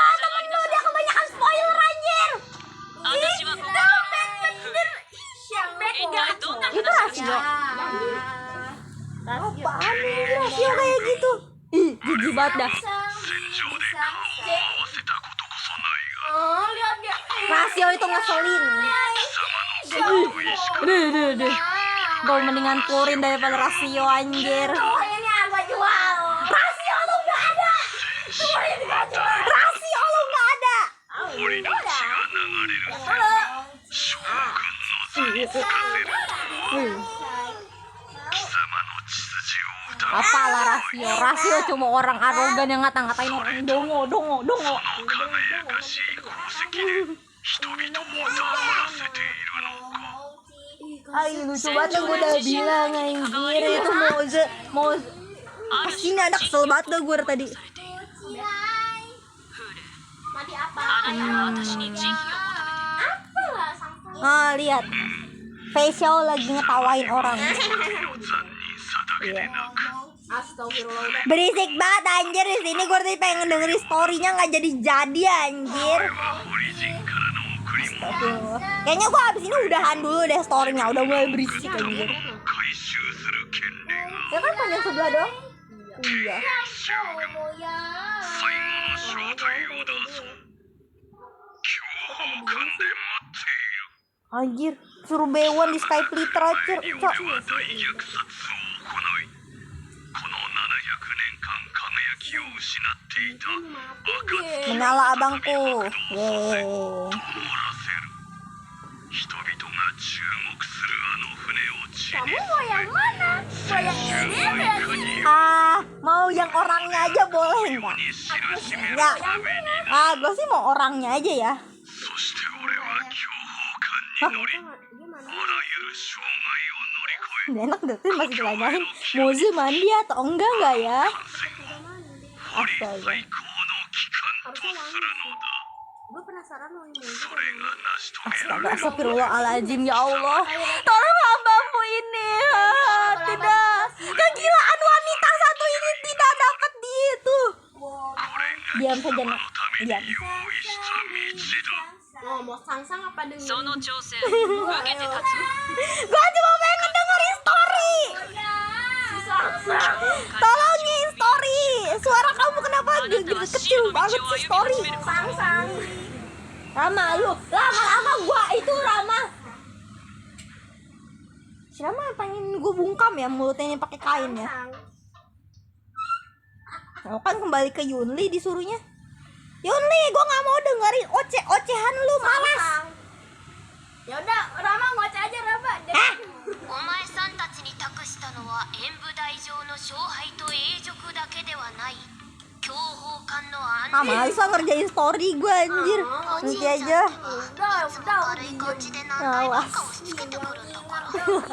dia kebanyakan spoiler anjir. 私はここ Itu rasio. Apaan nih rasio kayak gitu? Ih, jijik banget dah. Lihat dia. Rasio itu ngeselin. Deh. Gue mendingan kurin daripada rasio anjir. Oh, ini gua jual. Rasio lu gak ada. Rasio lu gak ada. Apalah rasio cuma orang arogan yang ngata-ngatain orang dongo. Ayo lucu banget, gue udah bilang anjir itu mau kesini anak kesel banget dah gue tadi. Mati apa? あなたは私に慈悲を求めてる Apalah sampai. Ah, lihat facial lagi ngetawain orang. Astagfirullah. Berisik banget anjir di sini, gue tadi pengen dengerin story-nya nggak jadi anjir. Astagfirullah. Kayaknya gue abis ini udahan dulu deh story-nya, udah mulai berisik anjir. Ya kan panjang sebelah doang. Iya. Anjir, suruh B1 di Skype literature, cok. Menyala abangku. Yeay. Kamu mau yang mana? Mau yang ini atau yang ini? Mau yang orangnya aja boleh nggak? Ya, gue sih mau orangnya aja ya. Hah? Nggak enak deh, masih ditanyain Moze mandi atau enggak ya? Astaga. Gue penasaran mau yang Astaga, astagfirullahaladzim, ya Allah. Tolong hambamu ini. Tidak. Kegilaan wanita satu ini tidak dapat itu. Diam saja, nak. Diam. mau sangsang apa dengan その挑戦受けて立つ Gua cuma pengen dengerin story. Tolongin story. Suara kamu kenapa gitu kecil banget sih story? sangsang Rama, lu lama-lama gua itu Rama. Si Rama pengen gua bungkam ya mulutnya ini pakai kain ya. Mau kan kembali ke Yunli disuruhnya. Yunli, gua nggak mau dengerin ocehan lu, malas. ya udah Rama ngoceh aja Rama. お前さんたちに戦たのは演武台上の勝敗と永続だけではない強砲艦の安 Ah, masa ngerjain story gue anjir. お Nanti じいちゃん aja. ってばいつも軽い感じで何回なんか押し付けてくるんだからもう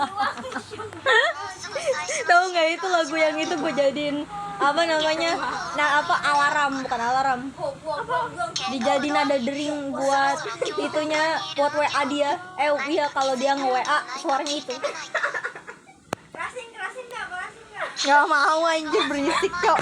すぐ最初 Tahu nggak itu lagu yang itu gue jadiin apa namanya? Nah, apa alarm, bukan alarm. Dijadiin nada dering buat itunya, buat WA dia. Iya kalau dia nge-WA suaranya itu. Kerasin nggak? Kerasin nggak? Nggak mau anjir, berisik kok.